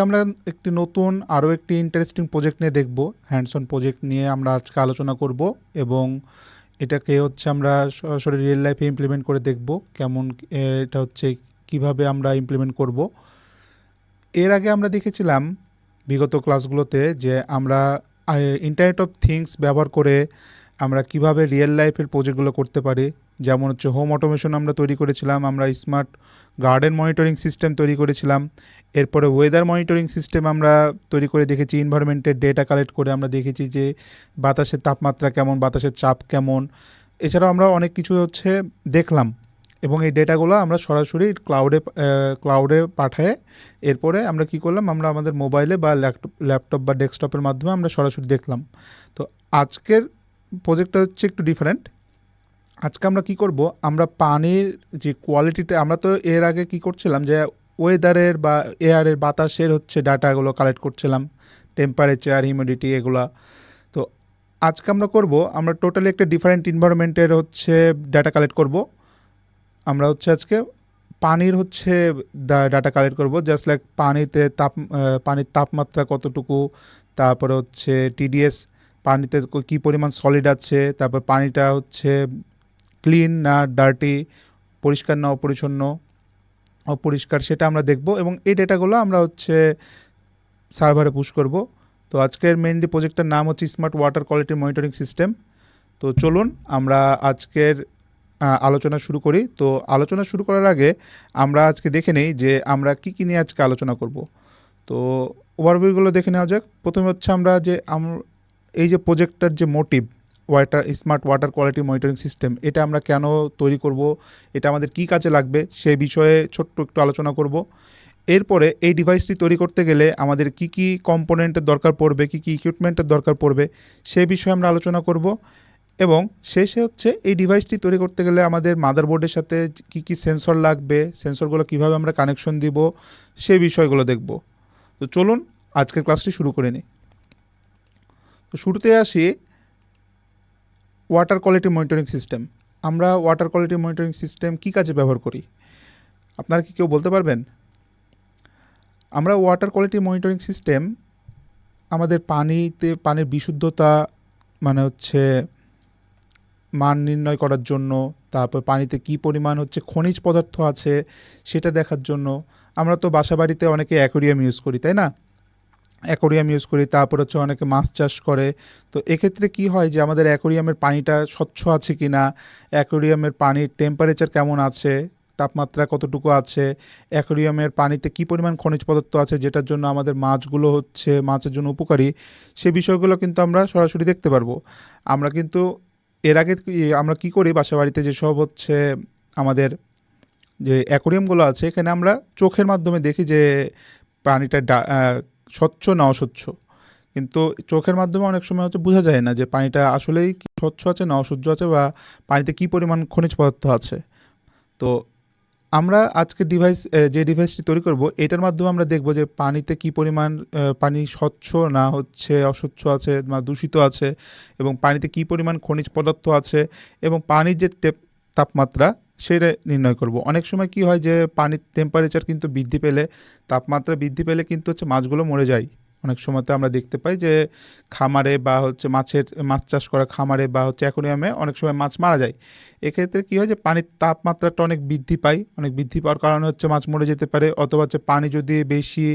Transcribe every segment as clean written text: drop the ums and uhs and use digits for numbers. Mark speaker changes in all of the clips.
Speaker 1: আমরা একটি নতুন আরও একটি ইন্টারেস্টিং প্রজেক্ট নিয়ে দেখব। হ্যান্ডস অন প্রজেক্ট নিয়ে আমরা আজকে আলোচনা করব এবং এটাকে হচ্ছে আমরা সরাসরি রিয়েল লাইফে ইমপ্লিমেন্ট করে দেখব কেমন এটা হচ্ছে কিভাবে আমরা ইমপ্লিমেন্ট করব। এর আগে আমরা দেখেছিলাম বিগত ক্লাসগুলোতে যে আমরা ইন্টারনেট অফ থিংস ব্যবহার করে আমরা কিভাবে রিয়েল লাইফের প্রজেক্টগুলো করতে পারি। যেমন হচ্ছে হোম অটোমেশন আমরা তৈরি করেছিলাম, আমরা স্মার্ট গার্ডেন মনিটরিং সিস্টেম তৈরি করেছিলাম, এরপরে ওয়েদার মনিটরিং সিস্টেম আমরা তৈরি করে দেখেছি। এনভায়রনমেন্টের ডেটা কালেক্ট করে আমরা দেখেছি যে বাতাসের তাপমাত্রা কেমন, বাতাসের চাপ কেমন। এছাড়াও আমরা অনেক কিছু হচ্ছে দেখলাম এবং এই ডেটাগুলো আমরা সরাসরি ক্লাউডে পাঠায় এরপরে আমরা কি করলাম, আমরা আমাদের মোবাইলে বা ল্যাপটপ বা ডেস্কটপের মাধ্যমে আমরা সরাসরি দেখলাম। তো আজকের প্রজেক্টটা হচ্ছে একটু ডিফারেন্ট। আজকে আমরা কি করব, আমরা পানির যে কোয়ালিটিটা, আমরা তো এর আগে কি করছিলাম যে ওয়েদারের বা এয়ারের বাতাসের হচ্ছে ডাটাগুলো কালেক্ট করছিলাম, টেম্পারেচার, হিউমিডিটি এগুলা। তো আজকে আমরা করব, আমরা টোটালি একটা ডিফারেন্ট এনভায়রনমেন্টের হচ্ছে ডাটা কালেক্ট করব। আমরা হচ্ছে আজকে পানির হচ্ছে ডাটা কালেক্ট করব, জাস্ট লাইক পানির তাপমাত্রা কতটুকু, তারপরে হচ্ছে টিডিএস, পানিতে কী পরিমাণ সলিড আছে, তারপর পানিটা হচ্ছে ক্লিন না ডার্টি, পরিষ্কার না অপরিষ্কার, সেটা আমরা দেখব এবং এই ডেটাগুলো আমরা হচ্ছে সার্ভারে পুশ করব। তো আজকের মেইনলি প্রজেক্টটার নাম হচ্ছে smart water quality monitoring system. তো চলুন আমরা আজকের আলোচনা শুরু করি। তো আলোচনা শুরু করার আগে আমরা আজকে দেখে নেই যে আমরা কী নিয়ে আজকে আলোচনা করব। তো ওভারভিউগুলো দেখে নেওয়া যাক। প্রথমে হচ্ছে আমরা যে এই যে প্রজেক্টটার যে motive, smart water quality monitoring system, এটা আমরা কেন তৈরি করব, এটা আমাদের কী কাজে লাগবে সেই বিষয়ে ছোট্ট একটু আলোচনা করব। এরপরে এই ডিভাইসটি তৈরি করতে গেলে আমাদের কি কি কম্পোনেন্টের দরকার পড়বে, কি কি ইকুইপমেন্টের দরকার পড়বে সেই বিষয়ে আমরা আলোচনা করব। এবং শেষে হচ্ছে এই ডিভাইসটি তৈরি করতে গেলে আমাদের মাদারবোর্ডের সাথে কি কি সেন্সর লাগবে, সেন্সরগুলো কীভাবে আমরা কানেকশন দিব, সেই বিষয়গুলো দেখব। তো চলুন আজকের ক্লাসটি শুরু করে নিই। তো শুরুতে আসি ওয়াটার কোয়ালিটি মনিটরিং সিস্টেম। আমরা ওয়াটার কোয়ালিটি মনিটরিং সিস্টেম কী কাজে ব্যবহার করি, আপনারা কি কেউ বলতে পারবেন? আমরা ওয়াটার কোয়ালিটি মনিটরিং সিস্টেম আমাদের পানির বিশুদ্ধতা মানে হচ্ছে মান নির্ণয় করার জন্য, তারপর পানিতে কী পরিমাণ হচ্ছে খনিজ পদার্থ আছে সেটা দেখার জন্য। আমরা তো বাসা বাড়িতে অনেকে অ্যাকোরিয়াম ইউজ করি, তাই না? অ্যাকোরিয়াম ইউজ করি, তারপর হচ্ছে অনেকে মাছ চাষ করে। তো এক্ষেত্রে কি হয় যে আমাদের অ্যাকোরিয়ামের পানিটা স্বচ্ছ আছে কি না, অ্যাকোরিয়ামের পানির টেম্পারেচার কেমন আছে, তাপমাত্রা কতটুকু আছে, অ্যাকোরিয়ামের পানিতে কী পরিমাণ খনিজ পদার্থ আছে যেটার জন্য আমাদের মাছগুলো হচ্ছে মাছের জন্য উপকারী, সে বিষয়গুলো কিন্তু আমরা সরাসরি দেখতে পারবো। আমরা কিন্তু এর আগে আমরা কি করি, বাসা বাড়িতে যেসব হচ্ছে আমাদের যে অ্যাকোরিয়ামগুলো আছে এখানে আমরা চোখের মাধ্যমে দেখি যে পানিটা স্বচ্ছ না অস্বচ্ছ, কিন্তু চোখের মাধ্যমে অনেক সময় হচ্ছে বোঝা যায় না যে পানিটা আসলেই স্বচ্ছ আছে না অশুদ্ধ আছে, বা পানিতে কী পরিমাণ খনিজ পদার্থ আছে। তো আমরা আজকে যে ডিভাইসটি তৈরি করব এটার মাধ্যমে আমরা দেখব যে পানিতে কী পরিমাণ পানি স্বচ্ছ না হচ্ছে অস্বচ্ছ আছে বা দূষিত আছে, এবং পানিতে কী পরিমাণ খনিজ পদার্থ আছে, এবং পানির যে তাপমাত্রা সেটা নির্ণয় করব। অনেক সময় কি হয় যে পানির টেম্পারেচার কিন্তু তাপমাত্রা বৃদ্ধি পেলে কিন্তু হচ্ছে মাছগুলো মরে যায়। অনেক সময়তে আমরা দেখতে পাই যে খামারে বা হচ্ছে মাছ চাষ করা খামারে বা হচ্ছে অ্যাকোরিয়ামে অনেক সময় মাছ মারা যায়। এক্ষেত্রে কী হয় যে পানির তাপমাত্রাটা অনেক বৃদ্ধি পাওয়ার কারণে হচ্ছে মাছ মরে যেতে পারে, অথবা হচ্ছে পানি যদি বেশি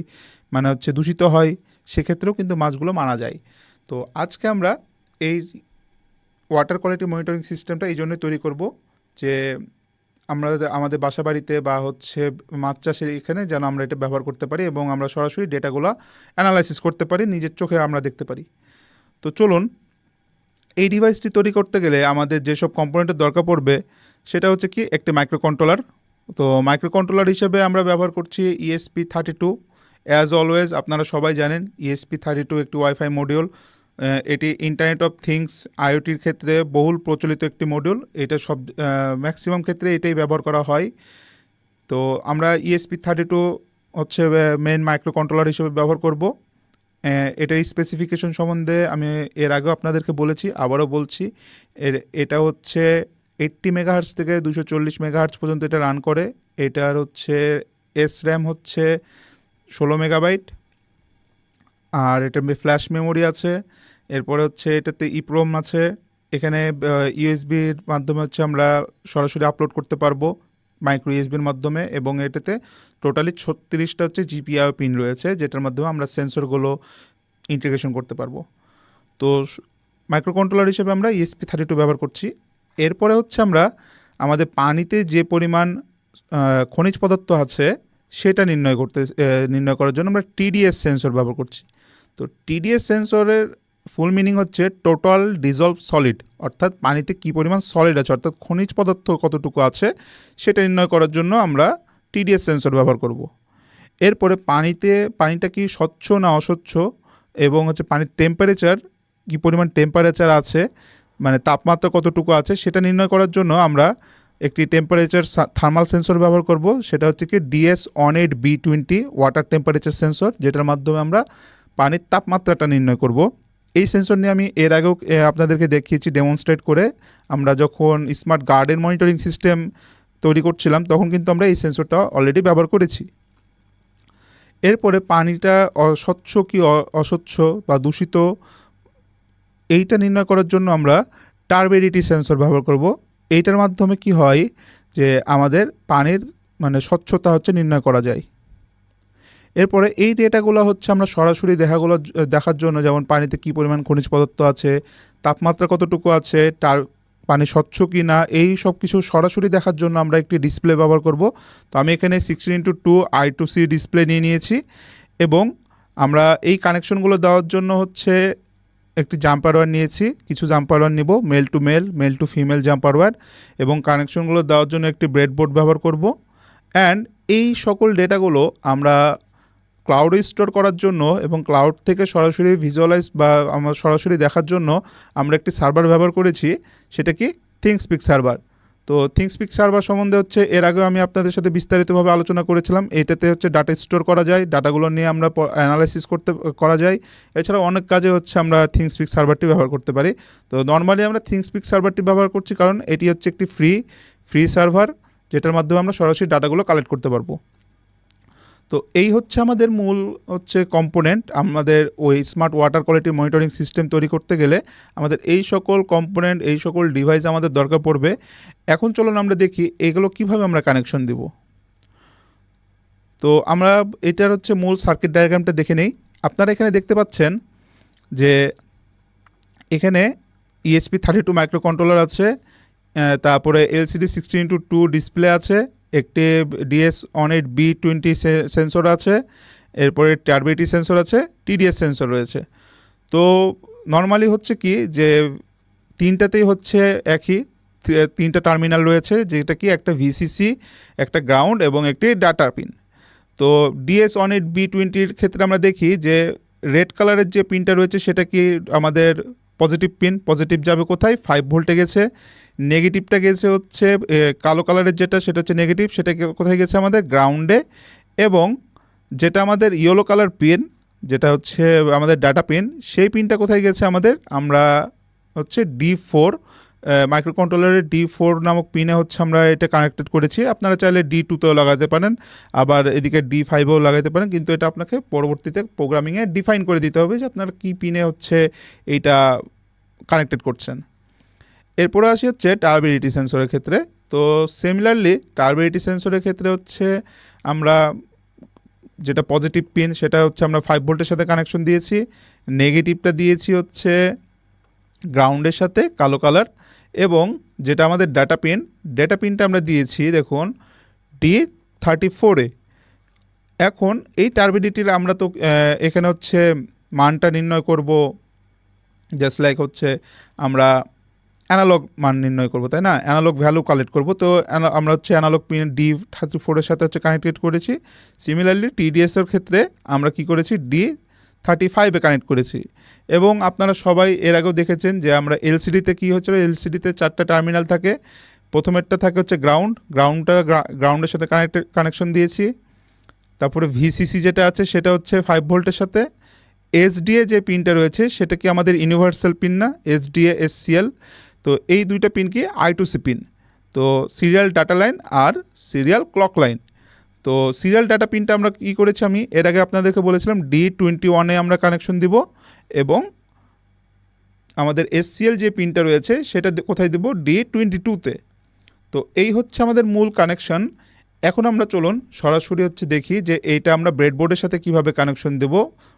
Speaker 1: মানে হচ্ছে দূষিত হয় সেক্ষেত্রেও কিন্তু মাছগুলো মারা যায়। তো আজকে আমরা এই ওয়াটার কোয়ালিটি মনিটরিং সিস্টেমটা এই জন্যই তৈরি করব যে আমরা আমাদের বাসা বাড়িতে বা হচ্ছে মাছ চাষের এখানে যেন আমরা এটা ব্যবহার করতে পারি এবং আমরা সরাসরি ডেটাগুলো অ্যানালাইসিস করতে পারি, নিজের চোখে আমরা দেখতে পারি। তো চলুন, এই ডিভাইসটি তৈরি করতে গেলে আমাদের যেসব কম্পোনেন্টের দরকার পড়বে সেটা হচ্ছে কি একটি মাইক্রো কন্ট্রোলার। তো মাইক্রো কন্ট্রোলার হিসেবে আমরা ব্যবহার করছি ESP32। অ্যাজ অলওয়েজ আপনারা সবাই জানেন ESP32 একটি ওয়াইফাই মডিউল। এটি ইন্টারনেট অফ থিংস আইওটির ক্ষেত্রে বহুল প্রচলিত একটি মডিউল। এটা ম্যাক্সিমাম ক্ষেত্রে এটাই ব্যবহার করা হয়। তো আমরা ESP32 হচ্ছে মেইন মাইক্রো কন্ট্রোলার হিসেবে ব্যবহার করব। এটার স্পেসিফিকেশন সম্বন্ধে আমি এর আগেও আপনাদেরকে বলেছি, আবারও বলছি। এটা হচ্ছে 80 মেগাহার্টজ থেকে 240 মেগাহার্টজ পর্যন্ত এটা রান করে। এটার হচ্ছে SRAM হচ্ছে 16 মেগাবাইট, আর এটার ফ্ল্যাশ মেমোরি আছে, এরপরে হচ্ছে এটাতে ইপ্রোম আছে, এখানে ইউএসবির মাধ্যমে হচ্ছে আমরা সরাসরি আপলোড করতে পারবো মাইক্রো ইউএসবির মাধ্যমে, এবং এটাতে টোটালি 36টা হচ্ছে জিপিআই পিন রয়েছে, যেটার মাধ্যমে আমরা সেন্সরগুলো ইন্টিগ্রেশন করতে পারবো। তো মাইক্রো কন্ট্রোলার হিসেবে আমরা ESP32 ব্যবহার করছি। এরপরে হচ্ছে আমরা আমাদের পানিতে যে পরিমাণ খনিজ পদার্থ আছে সেটা নির্ণয় করার জন্য আমরা TDS সেন্সর ব্যবহার করছি। তো TDS সেন্সরের ফুল মিনিং হচ্ছে টোটাল ডিজলভ সলিড, অর্থাৎ পানিতে কী পরিমাণ সলিড আছে, অর্থাৎ খনিজ পদার্থ কতটুকু আছে সেটা নির্ণয় করার জন্য আমরা TDS সেন্সর ব্যবহার করব। এরপরে পানিটা কি স্বচ্ছ না অস্বচ্ছ, এবং হচ্ছে পানির টেম্পারেচার কী পরিমাণ টেম্পারেচার আছে, মানে তাপমাত্রা কতটুকু আছে সেটা নির্ণয় করার জন্য আমরা একটি টেম্পারেচার থার্মাল সেন্সর ব্যবহার করব। সেটা হচ্ছে কি DS18B20 ওয়াটার টেম্পারেচার সেন্সর, যেটার মাধ্যমে আমরা পানির তাপমাত্রাটা নির্ণয় করব। এই সেন্সর নিয়ে আমি এর আগেও আপনাদেরকে দেখিয়েছি ডেমনস্ট্রেট করে। আমরা যখন স্মার্ট গার্ডেন মনিটরিং সিস্টেম তৈরি করছিলাম তখন কিন্তু আমরা এই সেন্সরটা অলরেডি ব্যবহার করেছি। এরপরে পানিটা স্বচ্ছ কি অস্বচ্ছ বা দূষিত এইটা নির্ণয় করার জন্য আমরা টারবেরিটি সেন্সর ব্যবহার করব। এইটার মাধ্যমে কি হয় যে আমাদের পানির মানে স্বচ্ছতা হচ্ছে নির্ণয় করা যায়। এরপরে এই ডেটাগুলো হচ্ছে আমরা সরাসরি দেখার জন্য, যেমন পানিতে কী পরিমাণ খনিজ পদার্থ আছে, তাপমাত্রা কতটুকু আছে, পানি স্বচ্ছ কি না, এই সব কিছু সরাসরি দেখার জন্য আমরা একটি ডিসপ্লে ব্যবহার করব। তো আমি এখানে 16:2 I2C ডিসপ্লে নিয়েছি, এবং আমরা এই কানেকশনগুলো দেওয়ার জন্য হচ্ছে একটি জাম্পার ওয়্যার নিয়েছি, কিছু জাম্পার ওয়্যার নিব, male to female jumper wire, এবং কানেকশনগুলো দেওয়ার জন্য একটি ব্রেডবোর্ড ব্যবহার করব। অ্যান্ড এই সকল ডেটাগুলো আমরা ক্লাউডে স্টোর করার জন্য এবং ক্লাউড থেকে সরাসরি ভিজুয়ালাইজ বা আমরা সরাসরি দেখার জন্য আমরা একটি সার্ভার ব্যবহার করেছি, সেটা কি থিংকস্পিক সার্ভার। তো থিংকস্পিক সার্ভার সম্বন্ধে হচ্ছে এর আগেও আমি আপনাদের সাথে বিস্তারিতভাবে আলোচনা করেছিলাম। এইটাতে হচ্ছে ডাটা স্টোর করা যায়, ডাটাগুলো নিয়ে আমরা অ্যানালাইসিস করা যায়। এছাড়াও অনেক কাজে হচ্ছে আমরা থিংকস্পিক সার্ভারটি ব্যবহার করতে পারি। তো নর্মালি আমরা থিংকস্পিক সার্ভারটি ব্যবহার করছি কারণ এটি হচ্ছে একটি ফ্রি সার্ভার, যেটার মাধ্যমে আমরা সরাসরি ডাটাগুলো কালেক্ট করতে পারবো। তো এই হচ্ছে আমাদের মূল কম্পোনেন্ট। আমাদের ওই smart water quality monitoring system তৈরি করতে গেলে আমাদের এই সকল কম্পোনেন্ট, এই সকল ডিভাইস আমাদের দরকার পড়বে। এখন চলুন আমরা দেখি এগুলো কিভাবে আমরা কানেকশন দিব। তো আমরা এটার হচ্ছে মূল সার্কিট ডায়াগ্রামটা দেখে নেই। আপনারা এখানে দেখতে পাচ্ছেন যে এখানে ESP32 মাইক্রো কন্ট্রোলার আছে, তারপরে LCD 16:2 ডিসপ্লে আছে, একটি DS18B20 সেন্সর আছে, এরপরে টারবেরিটি সেন্সর আছে, TDS সেন্সর রয়েছে। তো নর্মালি হচ্ছে কি যে তিনটাতেই হচ্ছে একই তিনটা টার্মিনাল রয়েছে, যেটা কি একটা VCC, একটা গ্রাউন্ড এবং একটি ডাটা পিন। তো DS18B20-র ক্ষেত্রে আমরা দেখি যে রেড কালারের যে পিনটা রয়েছে সেটা কি আমাদের পজিটিভ পিন, পজিটিভ যাবে কোথায় 5 ভোল্টে গেছে। নেগেটিভটা গেছে হচ্ছে কালো কালারের যেটা, সেটা হচ্ছে নেগেটিভ, সেটা কোথায় গেছে আমাদের গ্রাউন্ডে। এবং যেটা আমাদের ইয়েলো কালার পিন, যেটা হচ্ছে আমাদের ডাটা পিন, সেই পিনটা কোথায় গেছে আমাদের, আমরা হচ্ছে D4 মাইক্রো কন্ট্রোলারের D4 নামক পিনে হচ্ছে আমরা এটা কানেক্টেড করেছি। আপনারা চাইলে D2তেও লাগাতে পারেন, আবার এদিকে D5-এও লাগাতে পারেন, কিন্তু এটা আপনাকে পরবর্তীতে প্রোগ্রামিংয়ে ডিফাইন করে দিতে হবে যে আপনারা কী পিনে হচ্ছে এইটা কানেক্টেড করছেন। এরপরে আসি হচ্ছে টারবেরিটি সেন্সরের ক্ষেত্রে। তো সিমিলারলি টারবেরিটি সেন্সরের ক্ষেত্রে হচ্ছে আমরা যেটা পজিটিভ পিন সেটা হচ্ছে আমরা 5 ভোল্টের সাথে কানেকশন দিয়েছি, নেগেটিভটা দিয়েছি হচ্ছে গ্রাউন্ডের সাথে কালো কালার, এবং যেটা আমাদের ডাটা পিনটা আমরা দিয়েছি দেখুন D34-এ। এখন এই টারবেরিটির আমরা তো এখানে হচ্ছে মানটা নির্ণয় করব, জাস্ট লাইক হচ্ছে আমরা অ্যানালগ মান নির্ণয় করব, তাই না, অ্যানালগ ভ্যালু কালেক্ট করব। তো আমরা হচ্ছে অ্যানালগ পিন D34-এর সাথে হচ্ছে কানেক্টেড করেছি। সিমিলারলি TDS-এর ক্ষেত্রে আমরা কি করেছি, D35-এ কানেক্ট করেছি। এবং আপনারা সবাই এর আগেও দেখেছেন যে আমরা LCD-তে কী হচ্ছিল, LCD-তে 4টা টার্মিনাল থাকে। প্রথমেরটা থাকে হচ্ছে গ্রাউন্ডের সাথে কানেকশন দিয়েছি। তারপরে VCC যেটা আছে সেটা হচ্ছে 5 ভোল্টের সাথে। SDA যে পিনটা রয়েছে সেটা কি আমাদের ইউনিভার্সাল পিন না, SDA SCL। তো এই দুইটা পিন কি I2C পিন, তো সিরিয়াল ডাটা লাইন আর সিরিয়াল ক্লক লাইন। তো সিরিয়াল ডাটা পিনটা আমরা কী করেছি, আমি এর আগে আপনাদেরকে বলেছিলাম D21-এ আমরা কানেকশন দিব, এবং আমাদের SCL যে পিনটা রয়েছে সেটা কোথায় দেব, D22-তে। তো এই হচ্ছে আমাদের মূল কানেকশন। এখন আমরা চলুন সরাসরি হচ্ছে দেখি যে এইটা আমরা ব্রেডবোর্ডের সাথে কিভাবে কানেকশন দেব,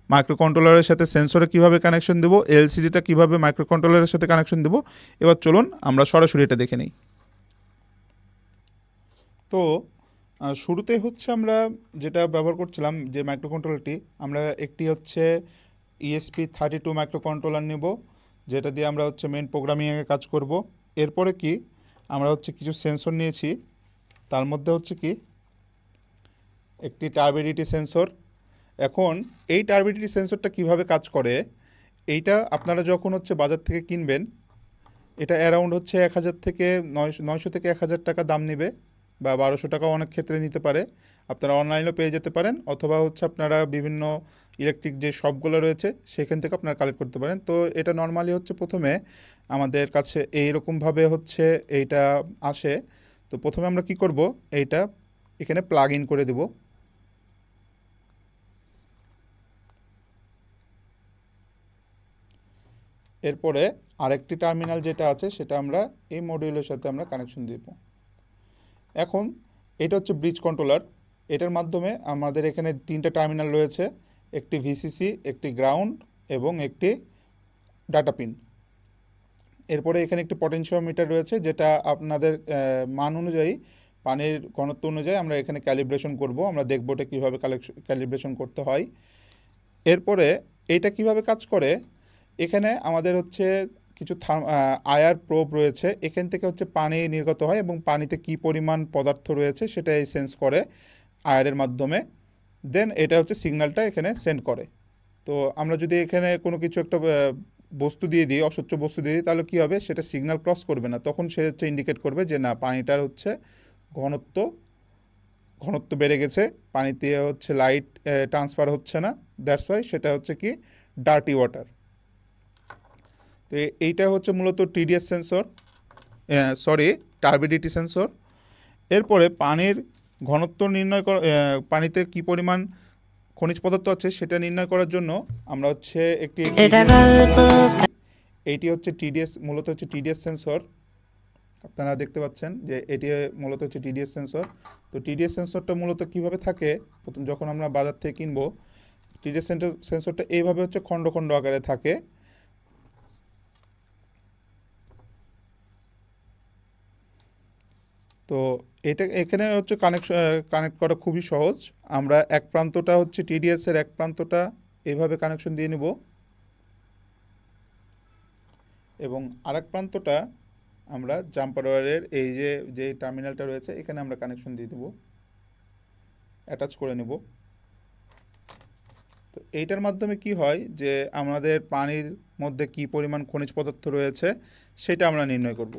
Speaker 1: মাইক্রো কন্ট্রোলারের সাথে সেন্সরে কিভাবে কানেকশন দেব, এলসিডিটা কিভাবে মাইক্রো কন্ট্রোলারের সাথে কানেকশন দেব। এবার চলুন আমরা সরাসরি এটা দেখে নিই। তো শুরুতে হচ্ছে আমরা যেটা ব্যবহার করছিলাম যে মাইক্রো কন্ট্রোলারটি, আমরা একটি হচ্ছে ESP32 মাইক্রো কন্ট্রোলার নেব, যেটা দিয়ে আমরা হচ্ছে মেন প্রোগ্রামিংয়ে কাজ করব। এরপরে কি আমরা হচ্ছে কিছু সেন্সর নিয়েছি, তার মধ্যে হচ্ছে কি একটি টার্বিডিটি সেন্সর। এখন এই টার্বিডিটি সেন্সরটা কিভাবে কাজ করে, এইটা আপনারা যখন হচ্ছে বাজার থেকে কিনবেন, এটা অ্যারাউন্ড হচ্ছে 1000 থেকে 900 থেকে 1000 টাকা দাম নেবে, বা 1200 টাকাও অনেক ক্ষেত্রে নিতে পারে। আপনারা অনলাইনেও পেয়ে যেতে পারেন, অথবা হচ্ছে আপনারা বিভিন্ন ইলেকট্রিক যে শপগুলো রয়েছে সেখান থেকে আপনারা কালেক্ট করতে পারেন। তো এটা নর্মালি হচ্ছে প্রথমে আমাদের কাছে এইরকমভাবে হচ্ছে এইটা আসে। তো প্রথমে আমরা কি করব, এইটা এখানে প্লাগ ইন করে দেব। এরপরে আরেকটি টার্মিনাল যেটা আছে সেটা আমরা এই মডিউলের সাথে আমরা কানেকশন দেব। এখন এটা হচ্ছে ব্রিজ কন্ট্রোলার, এটার মাধ্যমে আমাদের এখানে 3টা টার্মিনাল রয়েছে, একটি ভিসিসি, একটি গ্রাউন্ড এবং একটি ডাটা পিন। এরপরে এখানে একটি পটেনশিওমিটার রয়েছে, যেটা আপনাদের মান অনুযায়ী, পানির ঘনত্ব অনুযায়ী আমরা এখানে ক্যালিব্রেশন করব। আমরা দেখব এটা কীভাবে ক্যালিব্রেশন করতে হয়। এরপরে এইটা কিভাবে কাজ করে, এখানে আমাদের হচ্ছে কিছু আয়ার প্রোব রয়েছে, এখান থেকে হচ্ছে পানি নির্গত হয় এবং পানিতে কি পরিমাণ পদার্থ রয়েছে সেটা এই সেন্স করে আয়ারের মাধ্যমে। দেন এটা হচ্ছে সিগন্যালটা এখানে সেন্ড করে। তো আমরা যদি এখানে কোনো কিছু একটা বস্তু দিয়ে দিই, অস্বচ্ছ বস্তু দিয়ে দিই, তাহলে কী হবে, সেটা সিগন্যাল ক্রস করবে না, তখন সে হচ্ছে ইন্ডিকেট করবে যে না, পানিটার হচ্ছে ঘনত্ব বেড়ে গেছে, পানিতে হচ্ছে লাইট ট্রান্সফার হচ্ছে না, দ্যাটস ওয়াই সেটা হচ্ছে কি ডার্টি ওয়াটার। তো এইটা হচ্ছে মূলত টিডিএস সেন্সর, টার্বিডিটি সেন্সর। এরপরে পানির ঘনত্ব নির্ণয় করা, পানিতে কি পরিমাণ খনিজ পদার্থ আছে সেটা নির্ণয় করার জন্য আমরা হচ্ছে এইটি হচ্ছে টিডিএস, মূলত হচ্ছে টিডিএস সেন্সর। আপনারা দেখতে পাচ্ছেন যে এটি মূলত হচ্ছে টিডিএস সেন্সর। তো টিডিএস সেন্সরটা মূলত কিভাবে থাকে, প্রথম যখন আমরা বাজার থেকে কিনবো, টিডিএস সেন্সরটা এইভাবে হচ্ছে খণ্ড খণ্ড আকারে থাকে। তো এটা এখানে হচ্ছে কানেক্ট করা খুবই সহজ। আমরা এক প্রান্তটা হচ্ছে টিডিএসের এক প্রান্তটা এইভাবে কানেকশন দিয়ে নেব, এবং আরেক প্রান্তটা আমরা জাম্পার ওয়্যারের এই যে টার্মিনালটা রয়েছে এখানে আমরা কানেকশন দিয়ে দেব, অ্যাটাচ করে নেব। তো এইটার মাধ্যমে কি হয় যে আমাদের পানির মধ্যে কি পরিমাণ খনিজ পদার্থ রয়েছে সেটা আমরা নির্ণয় করব।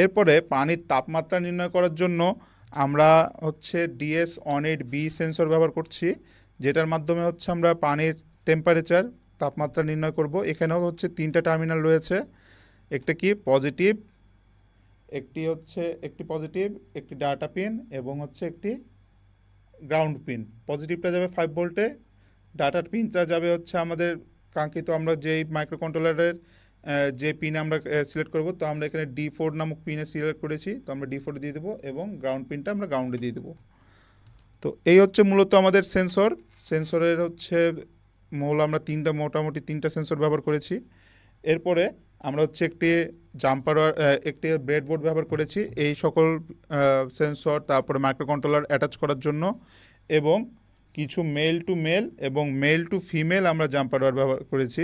Speaker 1: এরপরে পানির তাপমাত্রা নির্ণয় করার জন্য আমরা হচ্ছে DS18B সেন্সর ব্যবহার করছি, যেটার মাধ্যমে হচ্ছে আমরা পানির টেম্পারেচার, তাপমাত্রা নির্ণয় করব। এখানেও হচ্ছে 3টা টার্মিনাল রয়েছে, একটা কি পজিটিভ, একটি পজিটিভ, একটি ডাটা পিন এবং হচ্ছে একটি গ্রাউন্ড পিন। পজিটিভটা যাবে 5 ভোল্টে, ডাটার পিনটা যাবে হচ্ছে আমাদের কাঙ্ক্ষিত, আমরা যেই মাইক্রো কন্ট্রোলারের যে পিন আমরা সিলেক্ট করব, তো আমরা এখানে D4 নামক পিনে সিলেক্ট করেছি, তো আমরা D4 দিয়ে দেবো, এবং গ্রাউন্ড পিনটা আমরা গ্রাউন্ডে দিয়ে দেবো। তো এই হচ্ছে মূলত আমাদের সেন্সরের হচ্ছে আমরা মোটামুটি 3টা সেন্সর ব্যবহার করেছি। এরপরে আমরা হচ্ছে একটি একটি ব্রেডবোর্ড ব্যবহার করেছি এই সকল সেন্সর, তারপরে মাইক্রো কন্ট্রোলার অ্যাটাচ করার জন্য, এবং কিছু মেল টু মেল এবং মেল টু ফিমেল আমরা জাম্পার ওয়্যার ব্যবহার করেছি,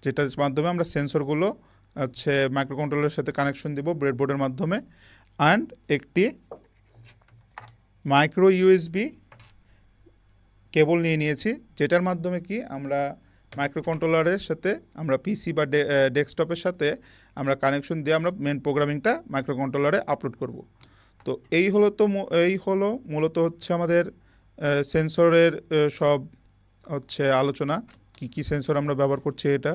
Speaker 1: যেটার মাধ্যমে আমরা সেন্সরগুলো হচ্ছে মাইক্রো কন্ট্রোলারের সাথে কানেকশন দিব ব্রেডবোর্ডের মাধ্যমে। অ্যান্ড একটি মাইক্রো ইউএসবি কেবল নিয়েছি, যেটার মাধ্যমে কি আমরা মাইক্রো কন্ট্রোলারের সাথে আমরা পিসি বা ডেস্কটপের সাথে আমরা কানেকশন দিয়ে আমরা মেন প্রোগ্রামিংটা মাইক্রো কন্ট্রোলারে আপলোড করব। তো এই হলো মূলত হচ্ছে আমাদের সেন্সরের সব হচ্ছে আলোচনা, কি সেন্সর আমরা ব্যবহার করছি এটা।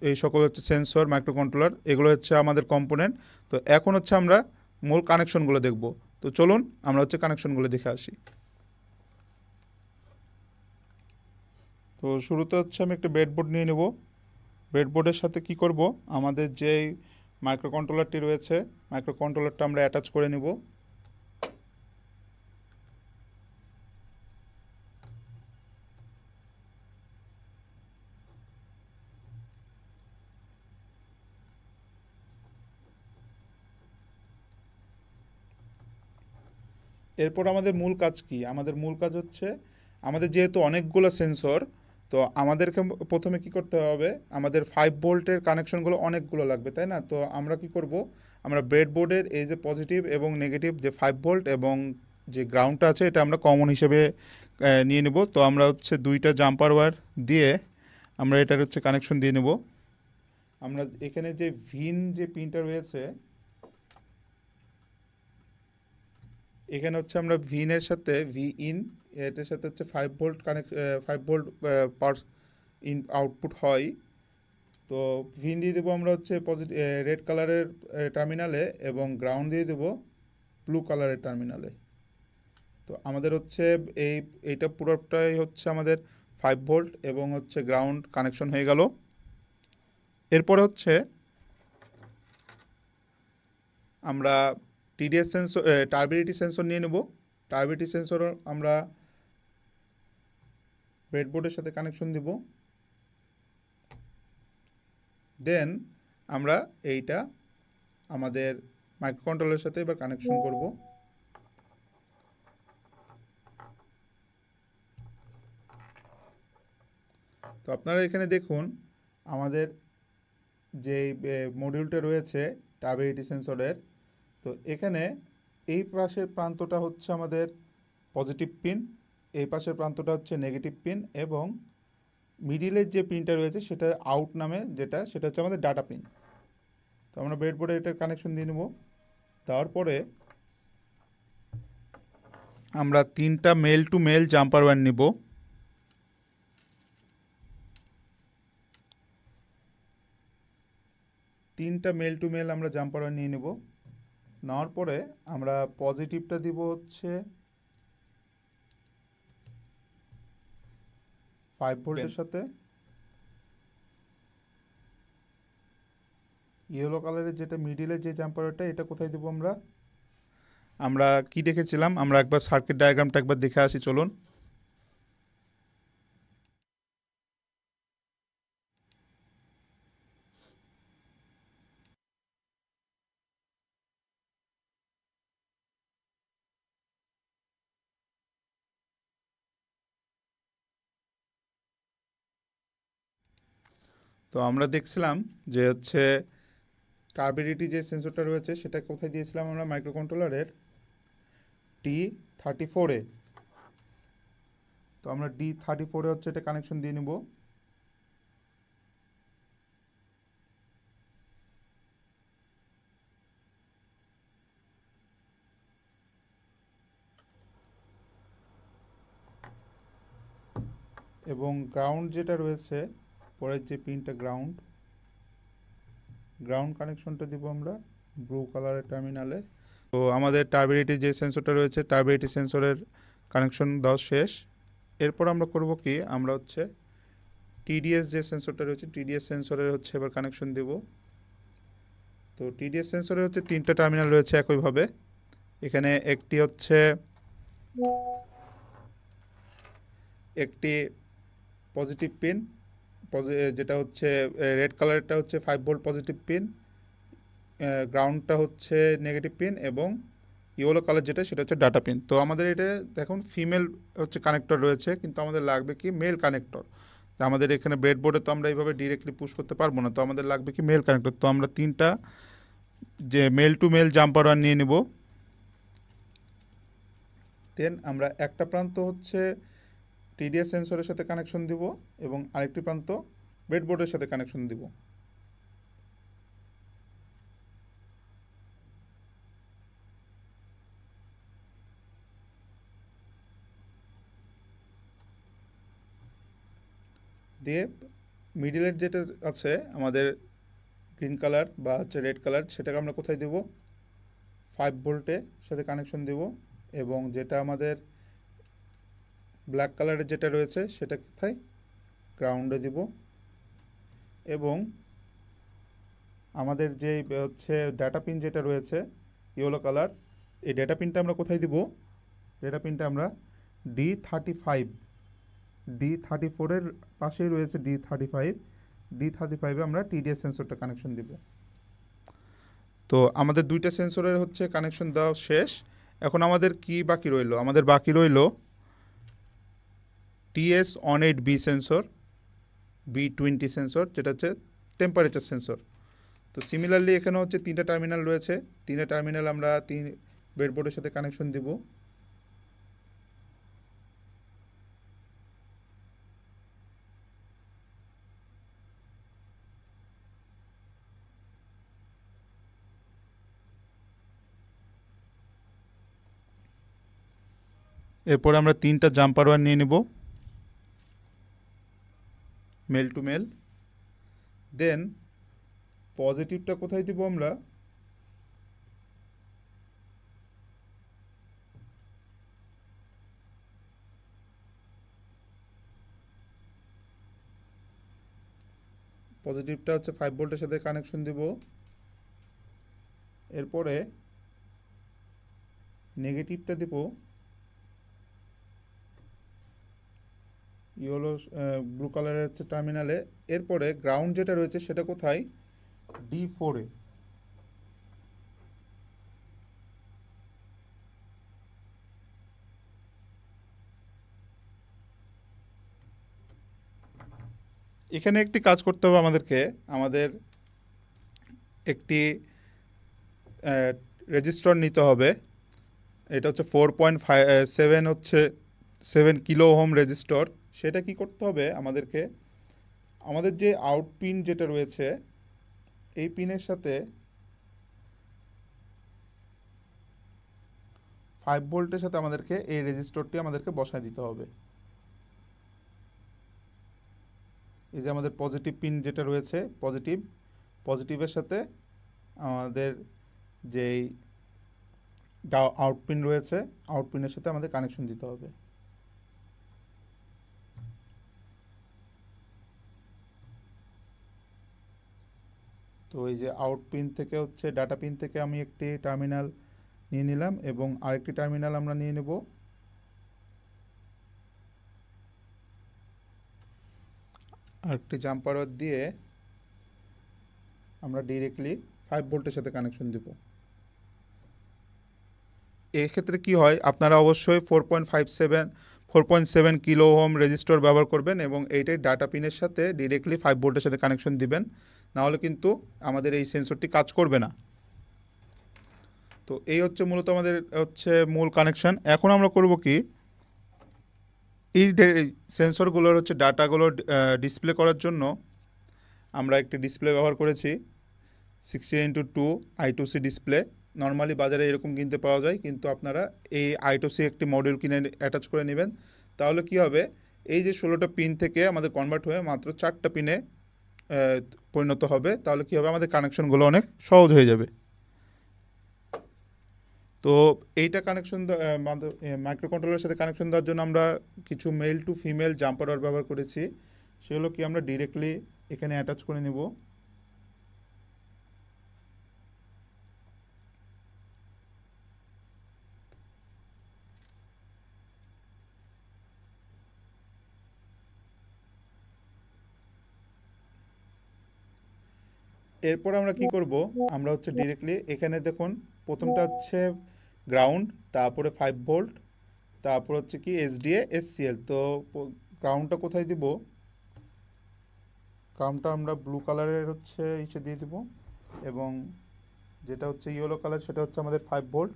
Speaker 1: এই সকল হচ্ছে সেন্সর, মাইক্রোকন্ট্রোলার, এগুলো হচ্ছে আমাদের কম্পোনেন্ট। তো এখন হচ্ছে আমরা মূল কানেকশনগুলো দেখব। তো চলুন আমরা হচ্ছে কানেকশনগুলো দেখে আসি। তো শুরুতে হচ্ছে আমি একটা ব্রেডবোর্ড নিয়ে নেব। ব্রেডবোর্ডের সাথে কি করব, আমাদের যেই মাইক্রোকন্ট্রোলারটি রয়েছে, মাইক্রোকন্ট্রোলারটা আমরা অ্যাটাচ করে নেব। এরপর আমাদের মূল কাজ কি? আমাদের মূল কাজ হচ্ছে, আমাদের যেহেতু অনেকগুলো সেন্সর, তো আমাদেরকে প্রথমে কি করতে হবে, আমাদের 5 ভোল্টের কানেকশনগুলো অনেকগুলো লাগবে, তাই না? তো আমরা কি করব, আমরা ব্রেডবোর্ডের এই যে পজিটিভ এবং নেগেটিভ যে 5 ভোল্ট এবং যে গ্রাউন্ডটা আছে, এটা আমরা কমন হিসেবে নিয়ে নেব। তো আমরা হচ্ছে দুইটা জাম্পার ওয়্যার দিয়ে আমরা এটার হচ্ছে কানেকশন দিয়ে নেব। আমরা এখানে যে ভিন যে পিনটা রয়েছে, এখানে হচ্ছে আমরা ভিনের সাথে ভি ইন, এটার সাথে হচ্ছে 5 volt connect, 5 volt per in output হয়। তো ভিন দিয়ে দেবো আমরা হচ্ছে পজিটিভ রেড কালারের টার্মিনালে, এবং গ্রাউন্ড দিয়ে দেবো ব্লু কালারের টার্মিনালে। তো আমাদের হচ্ছে এইটা পুরোটাই হচ্ছে আমাদের 5 ভোল্ট এবং হচ্ছে গ্রাউন্ড কানেকশন হয়ে গেল। এরপরে হচ্ছে আমরা টিডিএস সেন্সর, টার্বিডিটি সেন্সর নিয়ে নেব। টার্বিডিটি সেন্সর আমরা ব্রেডবোর্ডের সাথে কানেকশন দিব। দেন আমরা এইটা আমাদের মাইক্রোকন্ট্রোলারের সাথে এবার কানেকশন করব। তো আপনারা এখানে দেখুন, আমাদের যে মডিউলটা রয়েছে টার্বিডিটি সেন্সরের, তো এখানে এই পাশের প্রান্তটা হচ্ছে আমাদের পজিটিভ পিন, এই পাশের প্রান্তটা হচ্ছে নেগেটিভ পিন, এবং মিডিলের যে পিনটা রয়েছে সেটা আউট নামে, সেটা হচ্ছে আমাদের ডাটা পিন। তো আমরা ব্রেডবোর্ডে এটার কানেকশন দিয়ে নেব। দেওয়ার পরে আমরা 3টা male to male jumper wire নিব। 3টা মেল টু মেল আমরা জাম্পার ওয়্যার নিয়ে নেব। নেওয়ার পরে আমরা পজিটিভটা দিব হচ্ছে 5 ভোল্টের সাথে, ইয়েলো কালারের যেটা মিডিলের যে জাম্পার ওয়্যারটা, এটা কোথায় দেবো আমরা? আমরা কি দেখেছিলাম, আমরা একবার সার্কিট ডায়াগ্রামটা একবার দেখে আসি, চলুন। তো আমরা দেখছিলাম যে হচ্ছে টার্বিডিটি যে সেন্সরটা রয়েছে সেটা কোথায় দিয়েছিলাম আমরা, মাইক্রোকন্ট্রোলারের D34-এ। তো আমরা D34-এ হচ্ছে এটা কানেকশন দিয়ে নেব। এবং গ্রাউন্ড যেটা রয়েছে, পরের যে পিনটা গ্রাউন্ড কানেকশনটা দিব আমরা ব্লু কালারের টার্মিনালে। তো আমাদের টার্বিডিটি যে সেন্সরটা রয়েছে, টার্বিডিটি সেন্সরের কানেকশন দেওয়া শেষ। এরপর আমরা করব কি, আমরা হচ্ছে টিডিএস যে সেন্সরটা রয়েছে, টিডিএস সেন্সরের হচ্ছে এবার কানেকশন দেব। তো টিডিএস সেন্সরের হচ্ছে 3টা টার্মিনাল রয়েছে একইভাবে। এখানে একটি পজিটিভ পিন, যেটা হচ্ছে রেড কালারটা হচ্ছে 5 ভোল্ট পজিটিভ পিন, গ্রাউন্ডটা হচ্ছে নেগেটিভ পিন, এবং ইয়েলো কালার যেটা সেটা হচ্ছে ডাটা পিন। তো আমাদের এটা দেখুন ফিমেল হচ্ছে কানেক্টর রয়েছে, কিন্তু আমাদের লাগবে কি মেল কানেক্টর। আমাদের এখানে ব্রেডবোর্ডে তো আমরা এইভাবে ডিরেক্টলি পুশ করতে পারবো না, তো আমাদের লাগবে কি মেল কানেক্টর। তো আমরা 3টা যে male to male jumper wire নিয়ে নিব। দেন আমরা একটা প্রান্ত হচ্ছে টিডিএস সেন্সরের সাথে কানেকশন দিব, এবং আরেকটি প্রান্ত ব্রেডবোর্ডের সাথে কানেকশন দিব। দিয়ে মিডিলের যেটা আছে আমাদের গ্রিন কালার বা হচ্ছে রেড কালার, সেটাকে আমরা কোথায় দেব? 5 ভোল্টে সাথে কানেকশন দেব। এবং যেটা আমাদের ব্ল্যাক কালারের যেটা রয়েছে সেটা কোথায়? গ্রাউন্ডে দিব। এবং আমাদের যে হচ্ছে ডাটা পিন যেটা রয়েছে ইয়েলো কালার, এই ডেটা পিনটা আমরা কোথায় দিব? ডেটা পিনটা আমরা D35, D34-এর পাশেই রয়েছে D35, D35-এ আমরা TDS সেন্সরটা কানেকশন দিব। তো আমাদের দুইটা সেন্সরের হচ্ছে কানেকশন দেওয়া শেষ। এখন আমাদের কি বাকি রইলো? আমাদের বাকি রইলো TS18B সেন্সর, B20 সেন্সর, যেটা হচ্ছে টেম্পারেচার সেন্সর। তো সিমিলারলি এখানে হচ্ছে 3টা টার্মিনাল রয়েছে। 3টা টার্মিনাল আমরা ব্রেডবোর্ডের সাথে কানেকশন দিব। এরপরে আমরা 3টা জাম্পার ওয়্যার নিয়ে নেব, মেল টু মেল। দেন পজিটিভটা কোথায় দিব আমরা? পজিটিভটা হচ্ছে 5 ভোল্টের সাথে কানেকশন দিব। এরপরে নেগেটিভটা দিব ইয়েলো ব্লু কালারের হচ্ছে টার্মিনালে। এরপরে গ্রাউন্ড যেটা রয়েছে সেটা কোথায়? D4-এ। এখানে একটি কাজ করতে হবে আমাদেরকে। আমাদের একটি রেজিস্টর নিতে হবে। এটা হচ্ছে 4.7 হচ্ছে 7 কিলো ওহম রেজিস্টর। সেটা কি করতে হবে আমাদেরকে? আমাদের যে আউট পিন যেটা রয়েছে এই পিনের সাথে 5 ভোল্টের সাথে আমাদেরকে এই রেজিস্টরটি আমাদেরকে বসায় দিতে হবে। এই যে আমাদের পজিটিভ পিন যেটা রয়েছে, পজিটিভের সাথে আমাদের যেই আউট পিন রয়েছে, আউট পিনের সাথে আমাদের কানেকশন দিতে হবে। তো এই যে আউট পিন থেকে হচ্ছে ডাটা পিন থেকে আমি একটি টার্মিনাল নিয়ে নিলাম এবং আরেকটি টার্মিনাল আমরা নিয়ে নেব। আরেকটি জাম্পার ওয়্যার দিয়ে আমরা ডিরেক্টলি 5 ভোল্টের সাথে কানেকশন দেব। এক্ষেত্রে কি হয়, আপনারা অবশ্যই 4.7 কিলো ওহম রেজিস্টর ব্যবহার করবেন এবং এইটাই ডাটা পিনের সাথে ডিরেক্টলি 5 ভোল্টের সাথে কানেকশন দিবেন, নাহলে কিন্তু আমাদের এই সেন্সরটি কাজ করবে না। তো এই হচ্ছে মূলত আমাদের হচ্ছে মূল কানেকশন। এখন আমরা করব কি, এই সেন্সরগুলোর হচ্ছে ডাটাগুলো ডিসপ্লে করার জন্য আমরা একটি ডিসপ্লে ব্যবহার করেছি, 16:2 I2C ডিসপ্লে। নর্মালি বাজারে এরকম কিনতে পাওয়া যায়, কিন্তু আপনারা এই I2C একটি মডিউল কিনে অ্যাটাচ করে নেবেন। তাহলে কি হবে, এই যে 16টা পিন থেকে আমাদের কনভার্ট হয়ে মাত্র 4টা পিনে পরিণত হবে। তাহলে কি হবে, আমাদের কানেকশনগুলো অনেক সহজ হয়ে যাবে। তো এইটা কানেকশন মাইক্রো কন্ট্রোলারের সাথে কানেকশন দেওয়ার জন্য আমরা কিছু male to female jumper wire ব্যবহার করেছি। সেগুলো কি আমরা ডিরেক্টলি এখানে অ্যাটাচ করে নেব। এরপর আমরা কি করব, আমরা হচ্ছে ডিরেক্টলি এখানে দেখুন, প্রথমটা হচ্ছে গ্রাউন্ড, তারপরে 5 ভোল্ট, তারপর হচ্ছে কি SDA SCL। তো গ্রাউন্ডটা কোথায় দিব? গ্রাউন্ডটা আমরা ব্লু কালারের হচ্ছে ইসে দিয়ে দিব এবং যেটা হচ্ছে ইয়েলো কালার সেটা হচ্ছে আমাদের 5 ভোল্ট।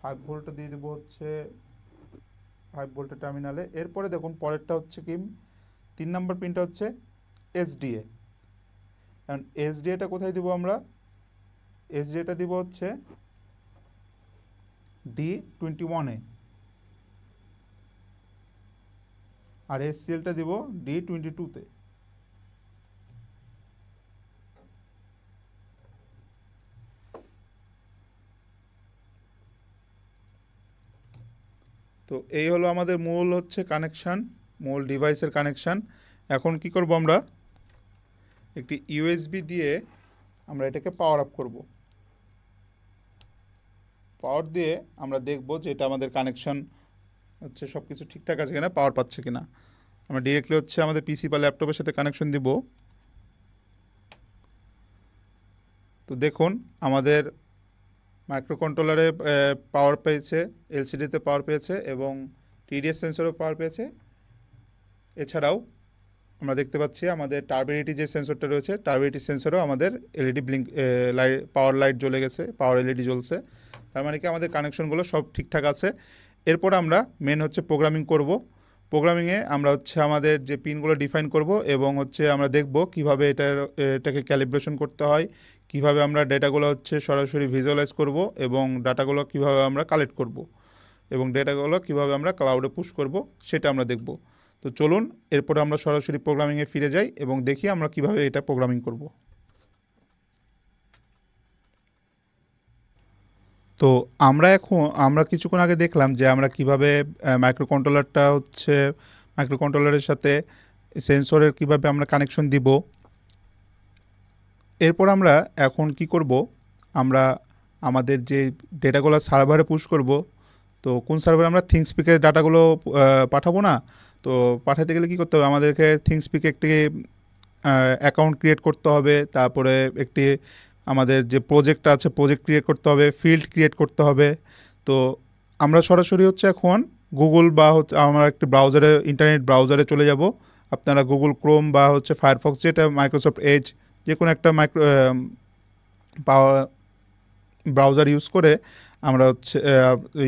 Speaker 1: 5 ভোল্টটা দিয়ে দেবো হচ্ছে 5 ভোল্টের টার্মিনালে। এরপরে দেখুন পরেরটা হচ্ছে কি, 3 নম্বর পিনটা হচ্ছে SDA। কারণ SDAটা কোথায় দিব আমরা? SDAটা দিব হচ্ছে D21-এ, আর SCLটা দিব D22-তে। তো এই হলো আমাদের মূল হচ্ছে কানেকশান, মূল ডিভাইসের কানেকশান। এখন কি করব, আমরা একটি ইউএসবি দিয়ে আমরা এটাকে পাওয়ার আপ করব। পাওয়ার দিয়ে আমরা দেখব যে এটা আমাদের কানেকশান হচ্ছে সব কিছু ঠিকঠাক আছে কিনা, পাওয়ার পাচ্ছে কিনা। আমরা ডিরেক্টলি হচ্ছে আমাদের পিসি বা ল্যাপটপের সাথে কানেকশন দিব। তো দেখুন আমাদের মাইক্রোকন্ট্রোলারে পাওয়ার পেয়েছে, এলসিডিতে পাওয়ার পেয়েছে এবং টিডিএস সেন্সরও পাওয়ার পেয়েছে। এছাড়াও আমরা দেখতে পাচ্ছি আমাদের টার্বিডিটি যে সেন্সরটা রয়েছে, টার্বিডিটি সেন্সরও আমাদের এলইডি ব্লিঙ্ক লাইট, পাওয়ার লাইট জ্বলে গেছে, পাওয়ার এলইডি জ্বলছে। তার মানে কি আমাদের কানেকশনগুলো সব ঠিকঠাক আছে। এরপর আমরা মেন হচ্ছে প্রোগ্রামিং করব। প্রোগ্রামিংয়ে আমরা হচ্ছে আমাদের যে পিনগুলো ডিফাইন করব এবং হচ্ছে আমরা দেখব কিভাবে এটাকে ক্যালিব্রেশন করতে হয়, কিভাবে আমরা ডেটাগুলো হচ্ছে সরাসরি ভিজুয়ালাইজ করব এবং ডাটাগুলো কিভাবে আমরা কালেক্ট করব এবং ডেটাগুলো কিভাবে আমরা ক্লাউডে পুশ করব সেটা আমরা দেখব। তো চলুন এরপরে আমরা সরাসরি প্রোগ্রামিংয়ে ফিরে যাই এবং দেখি আমরা কিভাবে এটা প্রোগ্রামিং করব। তো আমরা কিছুক্ষণ আগে দেখলাম যে আমরা কিভাবে মাইক্রোকন্ট্রোলারের সাথে সেন্সরের কিভাবে আমরা কানেকশন দিব। এরপর আমরা এখন কি করব, আমরা আমাদের যে ডেটাগুলো সার্ভারে পুশ করব, তো কোন সার্ভারে আমরা থিংসপিকের ডাটাগুলো পাঠাবো না। তো পাঠাতে গেলে কী করতে হবে, আমাদেরকে থিংসপিকে একটি অ্যাকাউন্ট ক্রিয়েট করতে হবে, তারপরে একটি আমাদের যে প্রজেক্টটা আছে প্রজেক্ট ক্রিয়েট করতে হবে, ফিল্ড ক্রিয়েট করতে হবে। তো আমরা সরাসরি হচ্ছে এখন গুগল বা হচ্ছে আমরা একটি ব্রাউজারে, ইন্টারনেট ব্রাউজারে চলে যাব। আপনারা গুগল ক্রোম বা হচ্ছে ফায়ারফক্স, যেটা মাইক্রোসফট এজ, যে কোনো একটা ব্রাউজার ইউজ করে আমরা হচ্ছে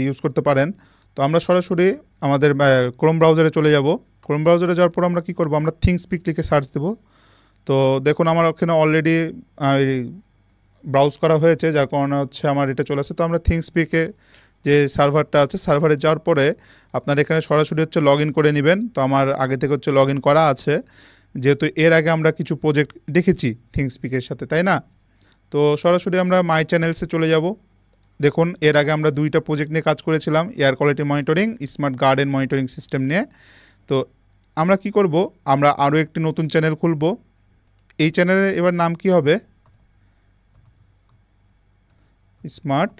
Speaker 1: ইউজ করতে পারেন। তো আমরা সরাসরি আমাদের ক্রোম ব্রাউজারে চলে যাব। ক্রোম ব্রাউজারে যাওয়ার পর আমরা কী করব, আমরা থিংসপিক লিখে সার্চ দেব। তো দেখুন আমার ওখানে অলরেডি ব্রাউজ করা হয়েছে, যার কারণে হচ্ছে আমার এটা চলে আসে। তো আমরা থিংসপিকে যে সার্ভারটা আছে, সার্ভারে যাওয়ার পরে আপনার এখানে সরাসরি হচ্ছে লগ ইন করে নেবেন। তো আমার আগে থেকে হচ্ছে লগ ইন করা আছে, যেহেতু এর আগে আমরা কিছু প্রজেক্ট দেখেছি থিংসপিকের সাথে, তাই না। তো সরাসরি আমরা মাই চ্যানেলসে চলে যাব। দেখুন এর আগে আমরা 2টা প্রজেক্ট নিয়ে কাজ করেছিলাম, air quality monitoring, smart garden monitoring system নিয়ে। তো আমরা কি করব, আমরা আরও একটি নতুন চ্যানেল খুলব। এই চ্যানেলের এবার নাম কি হবে, smart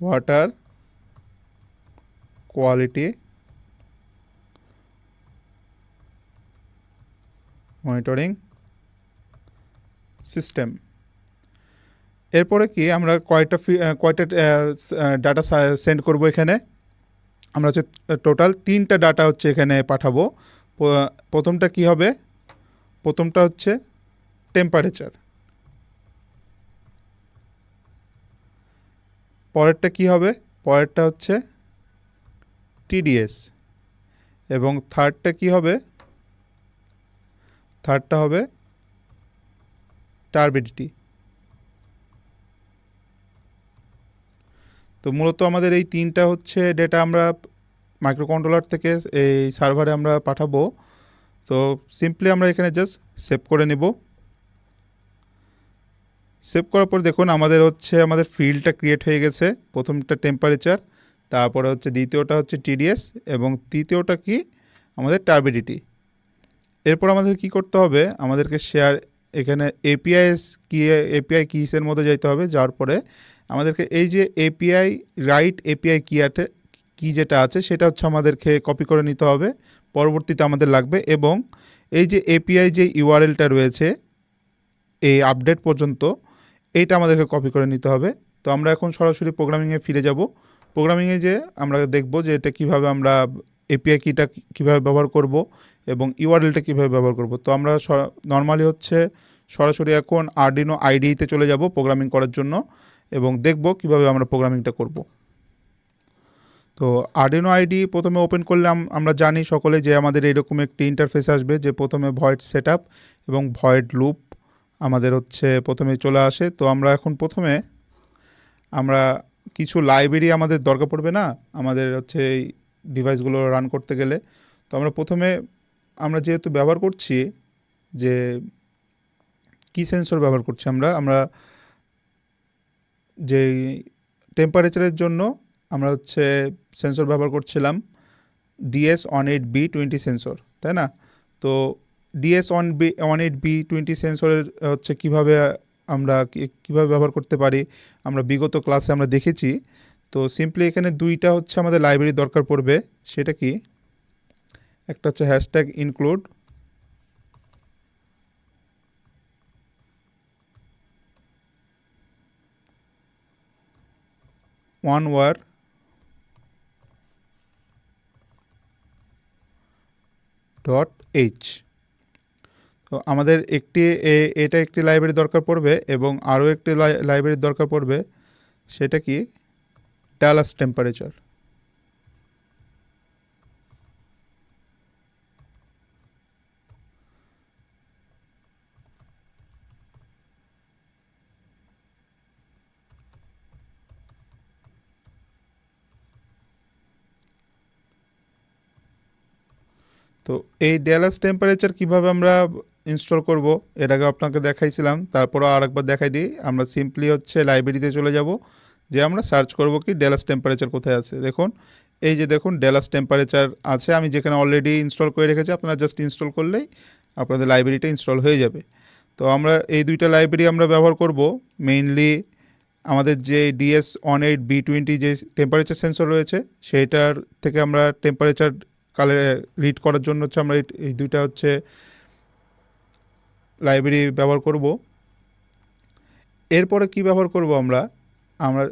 Speaker 1: water quality monitoring system. এরপরে কি আমরা কয়টা ডাটা সেন্ড করব এখানে, আমরা হচ্ছে টোটাল 3টা ডাটা হচ্ছে এখানে পাঠাবো। প্রথমটা কি হবে, প্রথমটা হচ্ছে টেম্পারেচার, পরেরটা কি হবে, পরেরটা হচ্ছে টিডিএস এবং থার্ডটা কি হবে, থার্ডটা হবে টার্বিডিটি। তো মূলত আমাদের এই 3টা হচ্ছে ডেটা আমরা মাইক্রোকন্ট্রোলার থেকে এই সার্ভারে আমরা পাঠাবো। তো সিম্পলি আমরা এখানে জাস্ট সেভ করে নেব। সেভ করার পর দেখুন আমাদের ফিল্ডটা ক্রিয়েট হয়ে গেছে। প্রথমটা টেম্পারেচার, তারপরে হচ্ছে দ্বিতীয়টা হচ্ছে টিডিএস এবং তৃতীয়টা কি আমাদের টার্বিডিটি। এরপর আমাদের কি করতে হবে, আমাদেরকে এখানে এপিআই কিসের মধ্যে যেতে হবে। যাওয়ার পরে আমাদেরকে এই যে এপিআই কি যেটা আছে সেটা হচ্ছে আমাদেরকে কপি করে নিতে হবে, পরবর্তীতে আমাদের লাগবে। এবং এই যে এপিআই যে ইউআরএলটা রয়েছে এই আপডেট পর্যন্ত, এইটা আমাদেরকে কপি করে নিতে হবে। তো আমরা এখন সরাসরি প্রোগ্রামিংয়ে ফিরে যাব। প্রোগ্রামিংয়ে যে আমরা দেখব যে এটা কীভাবে আমরা এপিআই কিটা কীভাবে ব্যবহার করব এবং ইউআরএলটা কীভাবে ব্যবহার করব। তো আমরা নর্মালি হচ্ছে সরাসরি এখন আরডিনো আইডিইতে চলে যাব প্রোগ্রামিং করার জন্য এবং দেখব কিভাবে আমরা প্রোগ্রামিংটা করব। তো আরডিনো আইডি প্রথমে ওপেন করলে আমরা জানি সকলে যে আমাদের এরকম একটি ইন্টারফেস আসবে, যে প্রথমে ভয়েড সেটআপ এবং ভয়েড লুপ আমাদের হচ্ছে প্রথমে চলে আসে। তো আমরা এখন প্রথমে আমরা কিছু লাইব্রেরি আমাদের দরকার পড়বে না আমাদের হচ্ছে এই ডিভাইসগুলো রান করতে গেলে। তো আমরা যেহেতু ব্যবহার করছি যে কি সেন্সর ব্যবহার করছি, আমরা যে টেম্পারেচারের জন্য আমরা হচ্ছে সেন্সর ব্যবহার করছিলাম DS18B20 সেন্সর, তাই না? তো DS18B20 সেন্সরের হচ্ছে কিভাবে আমরা কিভাবে ব্যবহার করতে পারি আমরা বিগত ক্লাসে আমরা দেখেছি। তো সিম্পলি এখানে দুইটা হচ্ছে আমাদের লাইব্রেরি দরকার পড়বে। সেটা কি? একটা হচ্ছে হ্যাশট্যাগ ইনক্লুড OneWire .h। তো আমাদের এটা একটি লাইব্রেরি দরকার পড়বে এবং আরও একটি লাইব্রেরির দরকার পড়বে। সেটা কি? Dallas temperature. তো এই ডালাস টেম্পারেচার কিভাবে আমরা ইনস্টল করব এর আগে আপনাকে দেখাইছিলাম, তারপরও আরেকবার দেখাই দিই। আমরা সিম্পলি হচ্ছে লাইব্রেরিতে চলে যাব, যে আমরা সার্চ করব কি ডালাস টেম্পারেচার কোথায় আছে। দেখুন এই যে দেখুন ডালাস টেম্পারেচার আছে, আমি যেখানে অলরেডি ইনস্টল করে রেখেছি। আপনারা জাস্ট ইনস্টল করলেই আপনাদের লাইব্রেরিটা ইনস্টল হয়ে যাবে। তো আমরা এই দুইটা লাইব্রেরি আমরা ব্যবহার করব মেইনলি আমাদের যে DS18B20 যে টেম্পারেচার সেন্সর রয়েছে সেইটার থেকে আমরা টেম্পারেচার রিড করার জন্য হচ্ছে আমরা এই দুইটা হচ্ছে লাইব্রেরি ব্যবহার করব। এরপরে কি ব্যবহার করব আমরা আমরা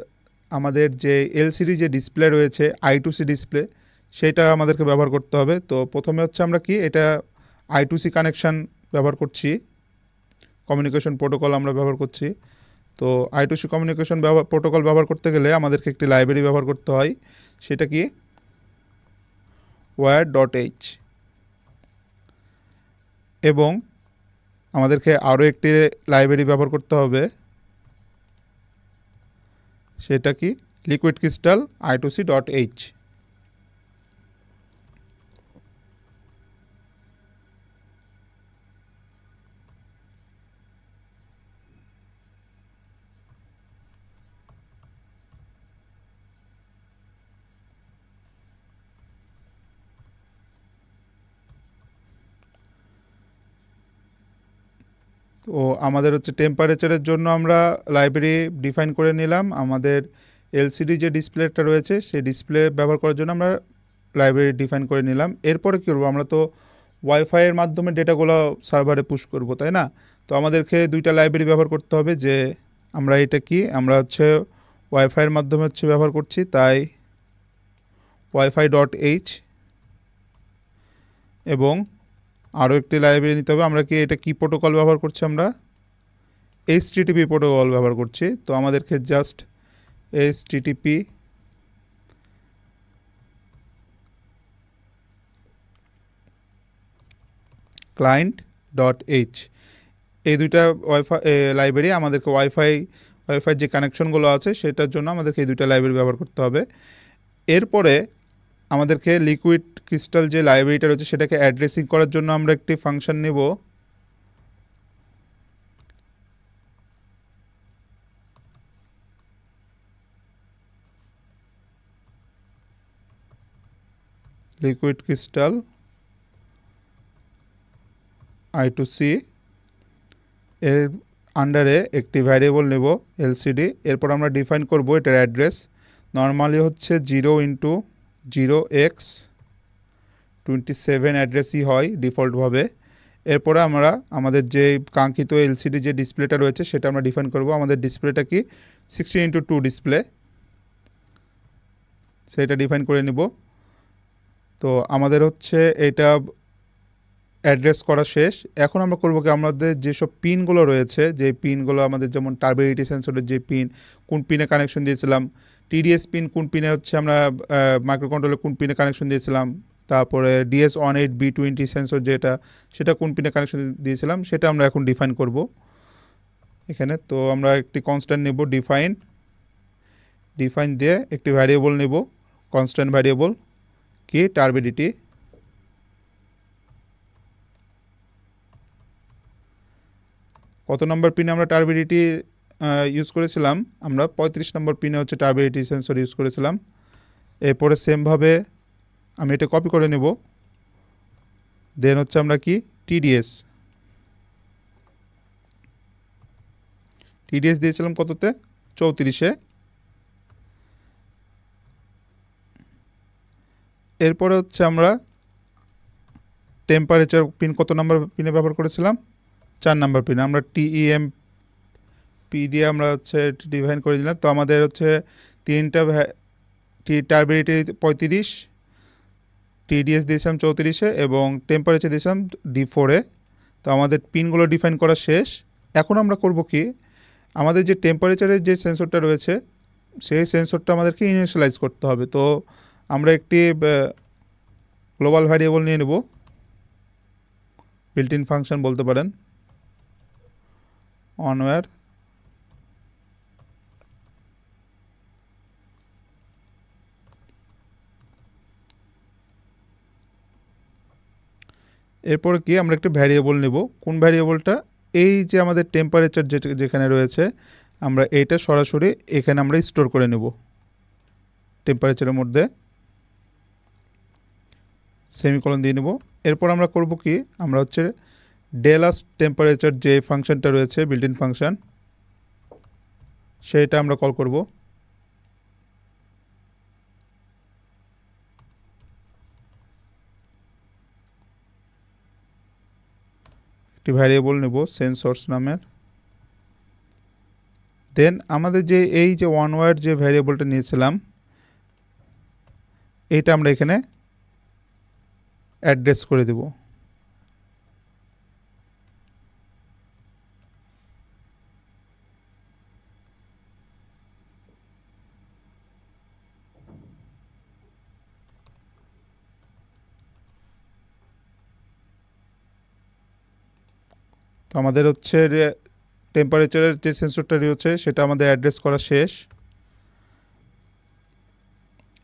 Speaker 1: আমাদের যে এলসিডি যে ডিসপ্লে রয়েছে I2C ডিসপ্লে, সেটা আমাদেরকে ব্যবহার করতে হবে। তো প্রথমে হচ্ছে আমরা কি এটা I2C কানেকশান ব্যবহার করছি, কমিউনিকেশন প্রোটোকল আমরা ব্যবহার করছি। তো I2C কমিউনিকেশন প্রোটোকল ব্যবহার করতে গেলে আমাদেরকে একটি লাইব্রেরি ব্যবহার করতে হয়। সেটা কি? wire.h। এবং আমাদেরকে আরও একটি লাইব্রেরি ব্যবহার করতে হবে। সেটা কি? Liquid crystal I2C.h। তো আমাদের হচ্ছে টেম্পারেচারের জন্য আমরা লাইব্রেরি ডিফাইন করে নিলাম। আমাদের এলসিডি যে ডিসপ্লেটা রয়েছে সেই ডিসপ্লে ব্যবহার করার জন্য আমরা লাইব্রেরি ডিফাইন করে নিলাম। এরপরে কী করবো? আমরা তো ওয়াইফাইয়ের মাধ্যমে ডেটাগুলো সার্ভারে পুশ করব, তাই না? তো আমাদেরকে দুইটা লাইব্রেরি ব্যবহার করতে হবে। যে আমরা এটা কি আমরা হচ্ছে ওয়াইফাইয়ের মাধ্যমে হচ্ছে ব্যবহার করছি, তাই wifi.h এবং আরও একটি লাইব্রেরি নিতে হবে। আমরা কি এটা কি প্রোটোকল ব্যবহার করছি? আমরা HTTP প্রোটোকল ব্যবহার করছি। তো আমাদেরকে জাস্ট HTTP client.h এই দুইটা ওয়াইফাই লাইব্রেরি আমাদেরকে ওয়াইফাই যে কানেকশনগুলো আছে সেটার জন্য আমাদেরকে এই দুইটা লাইব্রেরি ব্যবহার করতে হবে। এরপরে আমাদেরকে লিকুইড ক্রিস্টাল যে লাইব্রেরিটা রয়েছে সেটাকে অ্যাড্রেসিং করার জন্য আমরা একটি ফাংশন নেব। লিকুইড ক্রিস্টাল I2C এর আন্ডারে একটি ভ্যারিয়েবল নেব এলসিডি। এরপর আমরা ডিফাইন করব এটার অ্যাড্রেস। নর্মালি হচ্ছে 0x27 অ্যাড্রেসই হয় ডিফল্টভাবে। এরপরে আমরা আমাদের যে কাঙ্ক্ষিত এলসিডি যে ডিসপ্লেটা রয়েছে সেটা আমরা ডিফাইন করব। আমাদের ডিসপ্লেটা কি 16:2 ডিসপ্লে, সেটা ডিফাইন করে নিব। তো আমাদের হচ্ছে এটা অ্যাড্রেস করা শেষ। এখন আমরা করবো কি, আমাদের যেসব পিনগুলো রয়েছে, যে পিনগুলো আমাদের যেমন টার্বিডিটি সেন্সরের যে পিন, কোন পিনে কানেকশন দিয়েছিলাম, TDS পিন কোন পিনে হচ্ছে আমরা মাইক্রোকন্ট্রোলে কোন পিনে কানেকশন দিয়েছিলাম, তারপরে DS18B20 সেন্সর যেটা সেটা কোন পিনে কানেকশন দিয়েছিলাম সেটা আমরা এখন ডিফাইন করব এখানে। তো আমরা একটি কনস্ট্যান্ট নেব ডিফাইন দিয়ে একটি ভ্যারিয়েবল নেব, কনস্ট্যান্ট ভ্যারিয়েবল কি টার্বিডিটি। কত নম্বর পিনে আমরা টার্বিডিটি ইউজ করেছিলাম? আমরা 35 নম্বর পিনে হচ্ছে টার্বিডিটি সেন্সর ইউজ করেছিলাম। এরপরে সেমভাবে আমি এটা কপি করে নেব। দেন হচ্ছে আমরা কি টিডিএস দিয়েছিলাম কততে, 34-এ। এরপরে হচ্ছে আমরা টেম্পারেচার পিন কত নাম্বার পিনে ব্যবহার করেছিলাম, 4 নাম্বার পিন। আমরা টিইএম পি দিয়ে আমরা হচ্ছে ডিফাইন করে দিলাম। তো আমাদের হচ্ছে তিনটা টার্বিলিটি 35, টিডিএস দিয়েছিলাম 34-এ এবং টেম্পারেচার দিয়েছিলাম D4-এ। তো আমাদের পিনগুলো ডিফাইন করা শেষ। এখন আমরা করব কি, আমাদের যে টেম্পারেচারের যে সেন্সরটা রয়েছে সেই সেন্সরটা আমাদেরকে ইনিশিয়ালাইজ করতে হবে। তো আমরা একটি গ্লোবাল ভ্যারিয়েবল নিয়ে নেব, বিল্ট ইন ফাংশন বলতে পারেন, অনওয়্যার। এরপর কি আমরা একটা ভ্যারিয়েবল নেব। কোন ভ্যারিয়েবলটা, এই যে আমাদের টেম্পারেচার যেখানে রয়েছে আমরা এইটা সরাসরি এখানে আমরা স্টোর করে নেব টেম্পারেচারের মধ্যে, সেমিকোলন দিয়ে নেব। এরপর আমরা করব কি, আমরা হচ্ছে ডেলাস টেম্পারেচার যে ফাংশনটা রয়েছে বিল্ট ইন ফাংশন, সেটা আমরা কল করব। একটি ভ্যারিয়েবল নেব সেন্সর্স নামের। দেন আমাদের যে এই যে ওয়ান ওয়ার্ড যে ভ্যারিয়েবলটা নিয়েছিলাম এইটা আমরা এখানে অ্যাড্রেস করে দেব। তো আমাদের হচ্ছে টেম্পারেচারের যে সেন্সরটা রয়েছে সেটা আমাদের অ্যাড্রেস করা শেষ।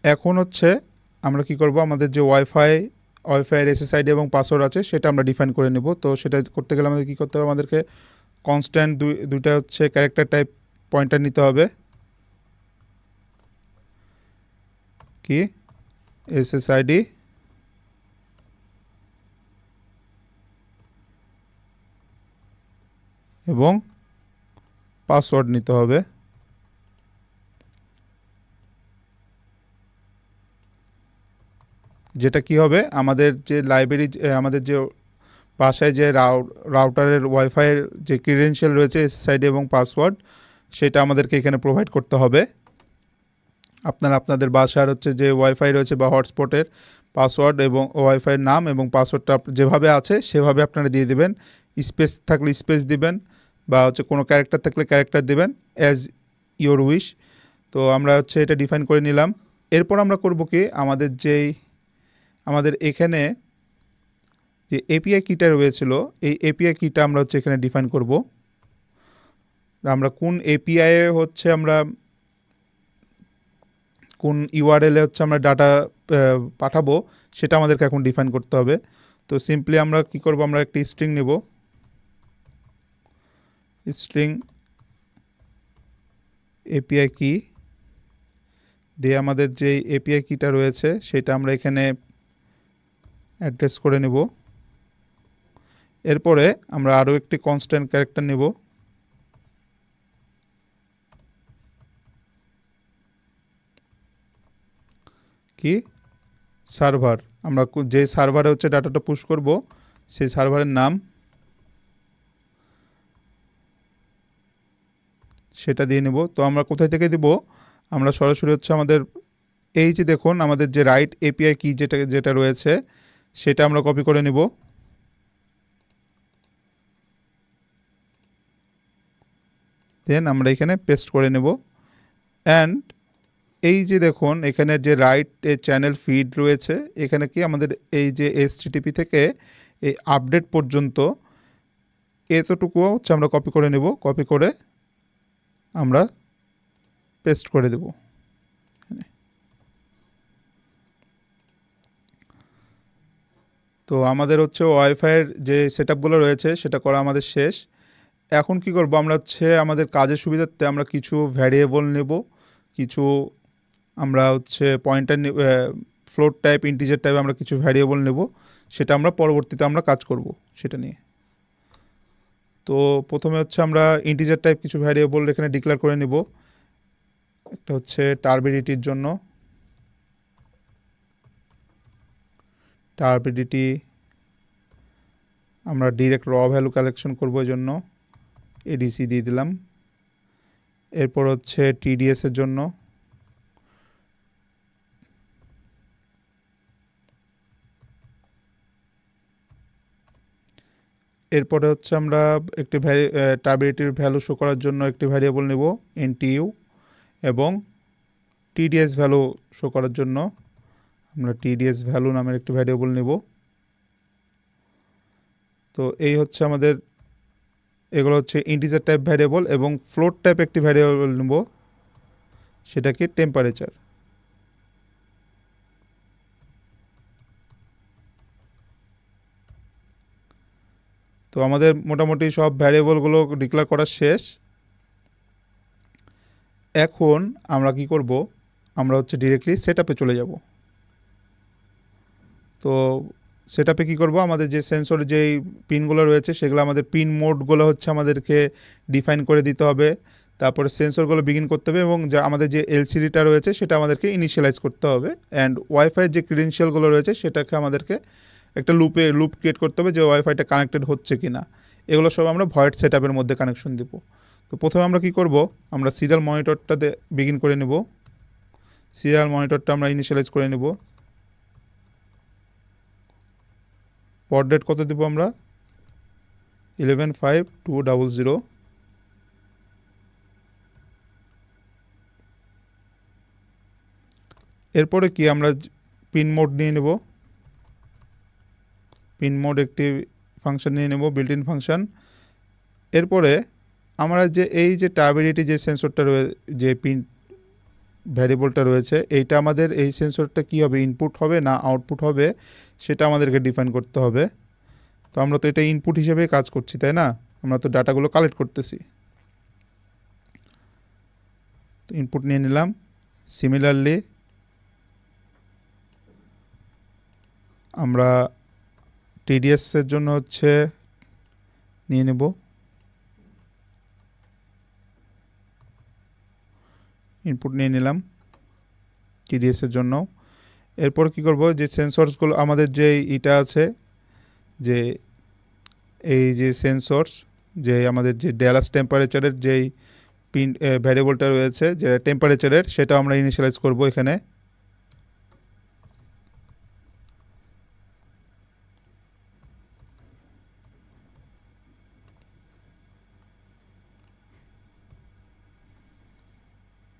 Speaker 1: এখন হচ্ছে আমরা কি করব, আমাদের যে ওয়াইফাইয়ের এসএসআইডি এবং পাসওয়ার্ড আছে সেটা আমরা ডিফাইন করে নেব। তো সেটা করতে গেলে আমাদের কী করতে হবে, আমাদেরকে কনস্ট্যান্ট দুইটা হচ্ছে ক্যারেক্টার টাইপ পয়েন্টার নিতে হবে। কি এসএসআইডি এবং পাসওয়ার্ড নিতে হবে। যেটা কি হবে, আমাদের যে লাইব্রেরি, আমাদের যে বাসায় যে রাউটারের ওয়াইফাইয়ের যে ক্রিডেনশিয়াল রয়েছে এসএসআইডি এবং পাসওয়ার্ড, সেটা আমাদেরকে এখানে প্রোভাইড করতে হবে। আপনাদের বাসার হচ্ছে যে ওয়াইফাই রয়েছে বা হটস্পটের পাসওয়ার্ড এবং ওয়াইফাইয়ের নাম এবং পাসওয়ার্ডটা যেভাবে আছে সেভাবে আপনারা দিয়ে দেবেন। স্পেস থাকলে স্পেস দিবেন বা হচ্ছে কোনো ক্যারেক্টার থাকলে ক্যারেক্টার দেবেন, অ্যাজ ইওর উইশ। তো আমরা হচ্ছে এটা ডিফাইন করে নিলাম। এরপর আমরা করব কি, আমাদের এখানে যে এপিআই কিটা রয়েছিল এই এপিআই কিটা আমরা হচ্ছে এখানে ডিফাইন করব। আমরা কোন এপিআই হচ্ছে আমরা কোন ইউআরএলে হচ্ছে আমরা ডাটা পাঠাবো সেটা আমাদেরকে এখন ডিফাইন করতে হবে। তো সিম্পলি আমরা কি করব, আমরা একটি স্ট্রিং নেব, স্ট্রিং এপিআই কি দিয়ে আমাদের যে এপিআই কিটা রয়েছে সেটা আমরা এখানে অ্যাড্রেস করে নেব। এরপরে আমরা আরও একটি কনস্ট্যান্ট ক্যারেক্টার নেব, কি সার্ভার। আমরা যে সার্ভারে হচ্ছে ডাটাটা পুশ করব সেই সার্ভারের নাম সেটা দিয়ে নেব। তো আমরা কোথায় থেকে দিব, আমরা সরাসরি হচ্ছে আমাদের এই যে দেখুন আমাদের যে রাইট এপিআই কি যেটা রয়েছে সেটা আমরা কপি করে নেব। দেন আমরা এখানে পেস্ট করে নেব। অ্যান্ড এই যে দেখুন এখানে যে রাইট চ্যানেল ফিড রয়েছে, এখানে কি আমাদের এই যে HTTP থেকে এই আপডেট পর্যন্ত এতটুকু হচ্ছে আমরা কপি করে নেব। কপি করে আমরা পেস্ট করে দেব। তো আমাদের হচ্ছে ওয়াইফাইয়ের যে সেটআপগুলো রয়েছে সেটা করা আমাদের শেষ। এখন কি করব, আমরা হচ্ছে আমাদের কাজের সুবিধার্থে আমরা কিছু ভ্যারিয়েবল নেব, কিছু আমরা হচ্ছে pointer float type integer type আমরা কিছু ভ্যারিয়েবল নেব, সেটা আমরা পরবর্তীতে আমরা কাজ করব সেটা নিয়ে। তো প্রথমে হচ্ছে আমরা ইন্টিজার টাইপ কিছু ভ্যারিয়েবল এখানে ডিক্লেয়ার করে নেব। একটা হচ্ছে টার্বিডিটির জন্য টার্বিডিটি আমরা ডিরেক্ট র ভ্যালু কালেকশন করব, এই জন্য এডিসি দিয়ে দিলাম। এরপর হচ্ছে টিডিএস এর জন্য এরপরে হচ্ছে আমরা একটি টার্বিডিটির ভ্যালু শো করার জন্য একটি ভ্যারিয়েবল নেব এনটিইউ, এবং টিডিএস ভ্যালু শো করার জন্য আমরা টিডিএস ভ্যালু নামের একটি ভ্যারিয়েবল নেব। তো এই হচ্ছে আমাদের, এগুলো হচ্ছে ইন্টিজার টাইপ ভ্যারিয়েবল, এবং ফ্লোট টাইপ একটি ভ্যারিয়েবল নেব, সেটাকে টেম্পারেচার। তো আমাদের মোটামুটি সব ভ্যারিয়েবলগুলো ডিক্লেয়ার করা শেষ। এখন আমরা কি করব, আমরা হচ্ছে ডিরেক্টলি সেটআপে চলে যাব। তো সেটআপে কি করব, আমাদের যে সেন্সর যেই পিনগুলো রয়েছে সেগুলো আমাদের পিন মোডগুলো হচ্ছে আমাদেরকে ডিফাইন করে দিতে হবে। তারপরে সেন্সরগুলো বিগিন করতে হবে, এবং যা আমাদের যে এলসিডিটা রয়েছে সেটা আমাদেরকে ইনিশিয়ালাইজ করতে হবে। অ্যান্ড ওয়াইফাইয়ের যে ক্রেডেনশিয়ালগুলো রয়েছে সেটাকে আমাদেরকে একটা লুপ ক্রিয়েট করতে হবে যে ওয়াইফাইটা কানেক্টেড হচ্ছে কি না। এগুলো সব আমরা ভয়েড সেটআপের মধ্যে কানেকশন দেব। তো প্রথমে আমরা কি করব, আমরা সিরিয়াল মনিটরটাতে বিগিন করে নেব। সিরিয়াল মনিটরটা আমরা ইনিশিয়ালাইজ করে নেব। পড রেট কত দেবো আমরা, 115200। এরপরে কি আমরা পিন মোড নিয়ে নেব, পিন মোড একটি ফাংশন নিয়ে নেব, বিল্ট ইন ফাংশন। এরপরে আমরা যে এই যে টার্বিডিটি যে সেন্সরটা রয়েছে, যে পিন ভ্যারিয়েবলটা রয়েছে, এইটা আমাদের এই সেন্সরটা কি হবে, ইনপুট হবে না আউটপুট হবে, সেটা আমাদেরকে ডিফাইন করতে হবে। তো আমরা তো এটা ইনপুট হিসেবে কাজ করছি, তাই না? আমরা তো ডাটাগুলো কালেক্ট করতেছি। তো ইনপুট নিয়ে নিলাম। সিমিলারলি আমরা টিডিএস এর জন্য হচ্ছে নিয়ে নেব, ইনপুট নিয়ে নিলাম টিডিএস এর জন্য। এরপর কি করব, যে সেন্সরসগুলো আমাদের যে এটা আছে, যে এই যে সেন্সরস, যে আমাদের যে ড্যালাস টেম্পারেচারের যেই পিন ভ্যারিয়েবলটা রয়েছে যে টেম্পারেচারের, সেটা আমরা ইনিশিয়ালাইজ করব এখানে।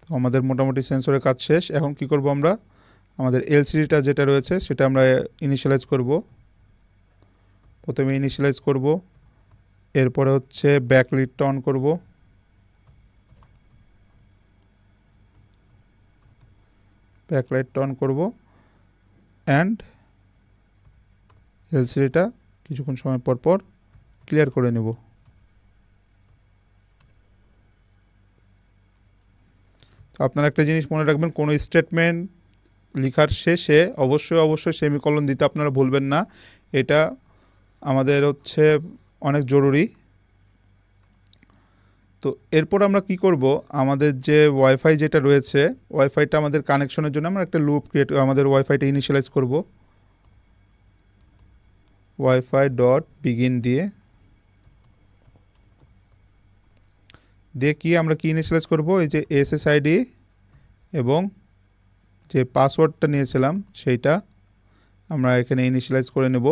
Speaker 1: তো আমাদের মোটামুটি সেন্সরের কাজ শেষ। এখন কি করব, আমরা আমাদের এলসিডিটা যেটা রয়েছে সেটা আমরা ইনিশিয়ালাইজ করব। প্রথমে ইনিশিয়ালাইজ করব, এরপরে হচ্ছে ব্যাকলাইটটা অন করব। ব্যাকলাইটটা অন করব অ্যান্ড এলসিডিটা কিছুক্ষণ সময় পর পর ক্লিয়ার করে নেব। তো আপনারা একটা জিনিস মনে রাখবেন, কোনো স্টেটমেন্ট লেখার শেষে অবশ্যই সেমিকলন দিতে আপনারা ভুলবেন না। এটা আমাদের হচ্ছে অনেক জরুরি। তো এরপর আমরা কি করব, আমাদের যে ওয়াইফাই যেটা রয়েছে, ওয়াইফাইটা আমাদের কানেকশনের জন্য আমরা একটা লুপ ক্রিয়েট, আমাদের ওয়াইফাইটা ইনিশিয়ালাইজ করব ওয়াইফাই ডট বিগিন দিয়ে কি আমরা কি ইনিশিয়ালাইজ করব, এই যে এসএসআইডি এবং যে পাসওয়ার্ডটা নিয়েছিলাম সেইটা আমরা এখানে ইনিশিয়ালাইজ করে নেব।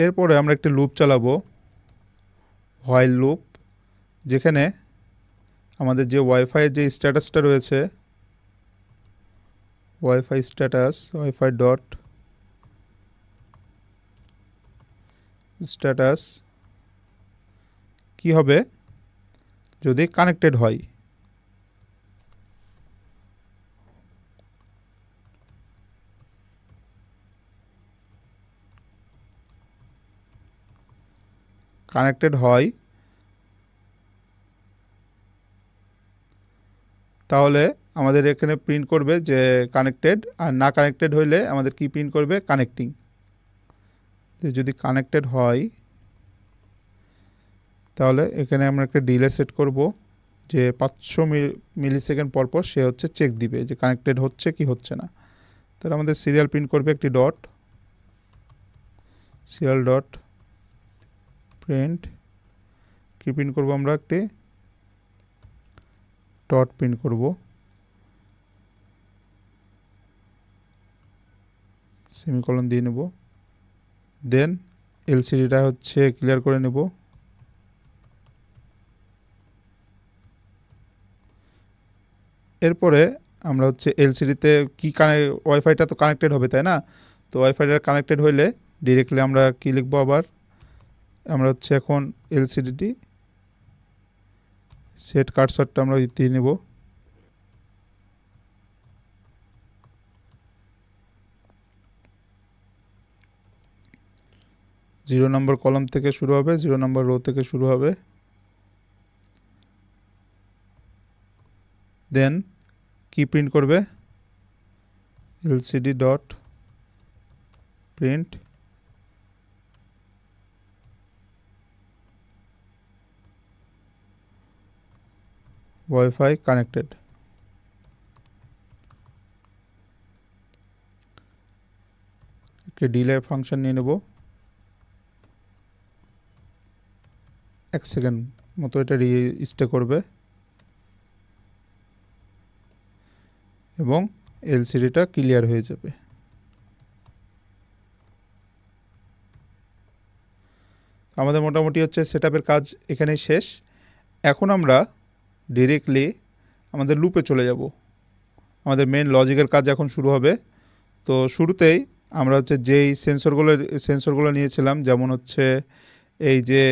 Speaker 1: এরপরে আমরা একটা লুপ চালাবো, হোয়াইল লুপ, যেখানে আমাদের যে ওয়াইফাই যে স্ট্যাটাসটা রয়েছে, wifi status, wifi dot status কি হবে যদি কানেক্টেড হয়। কানেক্টেড হয় তাহলে আমাদের এখানে প্রিন্ট করবে যে কানেক্টেড, আর না কানেক্টেড হইলে আমাদের কি প্রিন্ট করবে, কানেক্টিং। যদি কানেক্টেড হয় তাহলে এখানে আমরা একটা ডিলে সেট করব যে 500 মিলিসেকেন্ড পর পর সে হচ্ছে চেক দিবে যে কানেক্টেড হচ্ছে কি হচ্ছে না। তাহলে আমাদের সিরিয়াল প্রিন্ট করবে একটি ডট, সিরিয়াল ডট প্রিন্ট, কি প্রিন্ট করব আমরা, একটি ডট প্রিন্ট করব, সেমিকলন দিয়ে নেব, দেন এলসিডিটা হচ্ছে ক্লিয়ার করে নেব। এরপরে আমরা হচ্ছে এলসিডিতে কি ওয়াইফাইটা তো কানেক্টেড হবে তাই না, তো ওয়াইফাইটা কানেক্টেড হইলে ডিরেক্টলি আমরা কি লিখবো, আবার আমরা হচ্ছে এখন এলসিডিটি সেট কার্সরটা আমরা দিয়ে নেব। জিরো নম্বর কলাম থেকে শুরু হবে, 0 নম্বর রো থেকে শুরু হবে। দেন কি প্রিন্ট করবে, LCD dot print wifi connected. একটি ডিলে ফাংশন নিয়ে নেব, 1 সেকেন্ড মতো এটা স্টে করবে এবং এলসিডিটা ক্লিয়ার হয়ে যাবে। আমাদের মোটামুটি হচ্ছে সেটআপের কাজ এখানেই শেষ। এখন আমরা ডিরেক্টলি আমাদের লুপে চলে যাব, আমাদের মেন লজিকের কাজ এখন শুরু হবে। তো শুরুতেই আমরা হচ্ছে যেই সেন্সরগুলো নিয়েছিলাম, যেমন হচ্ছে এই যে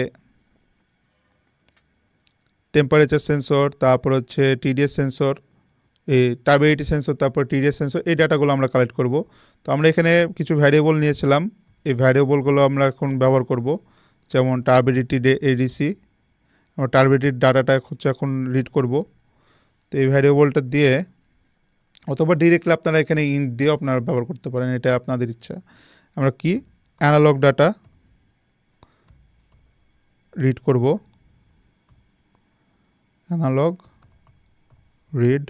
Speaker 1: টেম্পারেচার সেন্সর, তারপর হচ্ছে টিডিএস সেন্সর, এই টার্বিডিটি সেন্সর, তারপর টিডিএস সেন্সর, এই ডাটাগুলো আমরা কালেক্ট করব। তো আমরা এখানে কিছু ভ্যারিয়েবল নিয়েছিলাম, এই ভ্যারিয়েবলগুলো আমরা এখন ব্যবহার করব, যেমন টার্বিডিটি এডিসি, আমরা টার্বিডিটির ডাটাটা হচ্ছে এখন রিড করব। তো এই ভ্যারিয়েবলটা দিয়ে অথবা ডিরেক্টলি আপনারা এখানে ইন্ট দিয়ে আপনারা ব্যবহার করতে পারেন, এটা আপনাদের ইচ্ছা। আমরা কি অ্যানালগ ডাটা রিড করব, অ্যানালগ রিড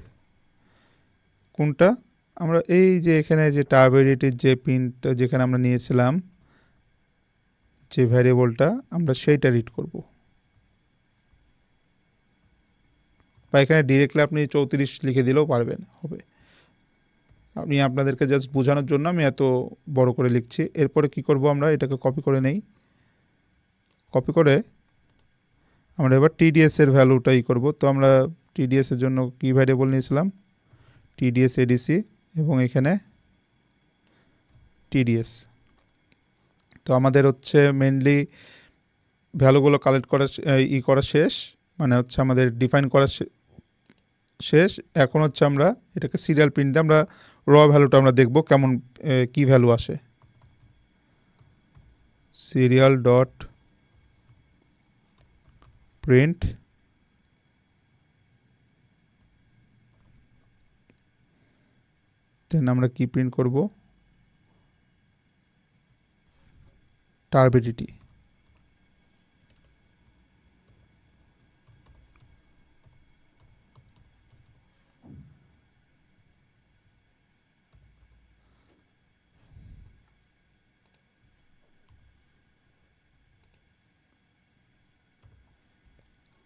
Speaker 1: কোনটা, আমরা এই যে এখানে যে টার্বিডিটির যে পিনটা যেখানে আমরা নিয়েছিলাম যে ভ্যারিয়েবলটা, আমরা সেইটা রিড করব। বা এখানে ডিরেক্টলি আপনি 34 লিখে দিলেও পারবেন, হবে। আমি আপনাদেরকে জাস্ট বোঝানোর জন্য আমি এত বড় করে লিখছি। এরপরে কি করব, আমরা এটাকে কপি করে নেই, কপি করে আমরা এবার টিডিএস এর ভ্যালুটাই করব। তো আমরা টিডিএস এর জন্য কি ভ্যারিয়েবল নিয়েছিলাম, টিডিএস এডিসি, এবং এখানে টিডিএস। তো আমাদের হচ্ছে মেনলি ভ্যালুগুলো কালেক্ট করা শেষ, মানে হচ্ছে আমাদের ডিফাইন করা শেষ। এখন হচ্ছে আমরা এটাকে সিরিয়াল প্রিন্ট দিয়ে আমরা র ভ্যালুটা আমরা দেখব কেমন কি ভ্যালু আসে। সিরিয়াল ডট প্রিন্ট দেন আমরা কি প্রিন্ট করব, টার্বিডিটি।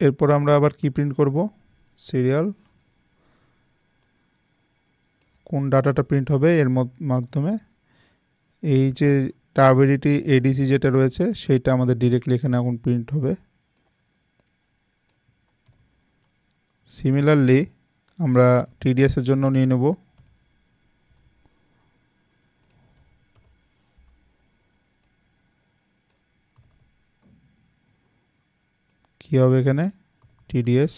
Speaker 1: এরপর আমরা আবার কি প্রিন্ট করব, সিরিয়াল কোন ডাটাটা প্রিন্ট হবে এর মাধ্যমে, এই যে টার্বিডিটি এডিসি যেটা রয়েছে সেইটা আমাদের ডিরেক্টলি এখানে এখন প্রিন্ট হবে। সিমিলারলি আমরা টিডিএস এর জন্য নিয়ে নেব, কি হবে এখানে টিডিএস,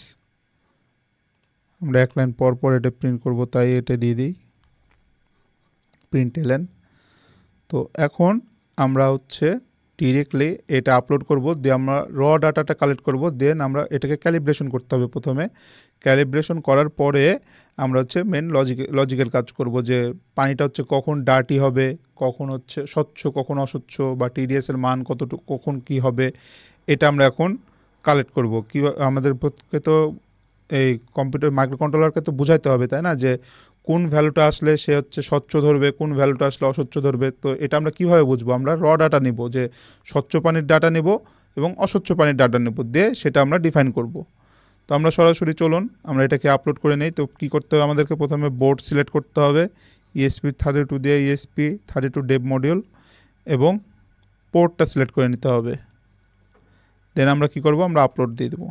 Speaker 1: আমরা 1 লাইন পর পর এটা প্রিন্ট করব, তাই এটা দিয়ে দিই প্রিন্ট এলএন। তো এখন আমরা হচ্ছে ডিরেক্টলি এটা আপলোড করব, দিয়ে আমরা র ডাটাটা কালেক্ট করব, দেন আমরা এটাকে ক্যালিব্রেশন করতে হবে। প্রথমে ক্যালিব্রেশন করার পরে আমরা হচ্ছে মেন লজিক্যাল কাজ করব, যে পানিটা হচ্ছে কখন ডার্টি হবে, কখন হচ্ছে স্বচ্ছ, কখন অস্বচ্ছ, বা টিডিএসের মান কতটুকু, কখন কি হবে, এটা আমরা এখন কালেক্ট করব। কী আমাদের পক্ষে তো এই কম্পিউটার মাইক্রোকন্ট্রোলারকে তো বুঝাইতে হবে, তাই না, যে কোন ভ্যালুটা আসলে সে হচ্ছে স্বচ্ছ ধরবে, কোন ভ্যালুটা আসলে অস্বচ্ছ ধরবে। তো এটা আমরা কিভাবে বুঝবো? আমরা র ডাটা নিব, যে স্বচ্ছ পানির ডাটা নিব এবং অস্বচ্ছ পানির ডাটা নেব, দিয়ে সেটা আমরা ডিফাইন করব। তো আমরা সরাসরি চলুন আমরা এটাকে আপলোড করে নেই। তো কী করতে হবে? আমাদেরকে প্রথমে বোর্ড সিলেক্ট করতে হবে, ESP32 দিয়ে ESP32 ডেভ মডিউল, এবং পোর্টটা সিলেক্ট করে নিতে হবে। দেন আমরা কি করব? আমরা আপলোড দিয়ে দেবো।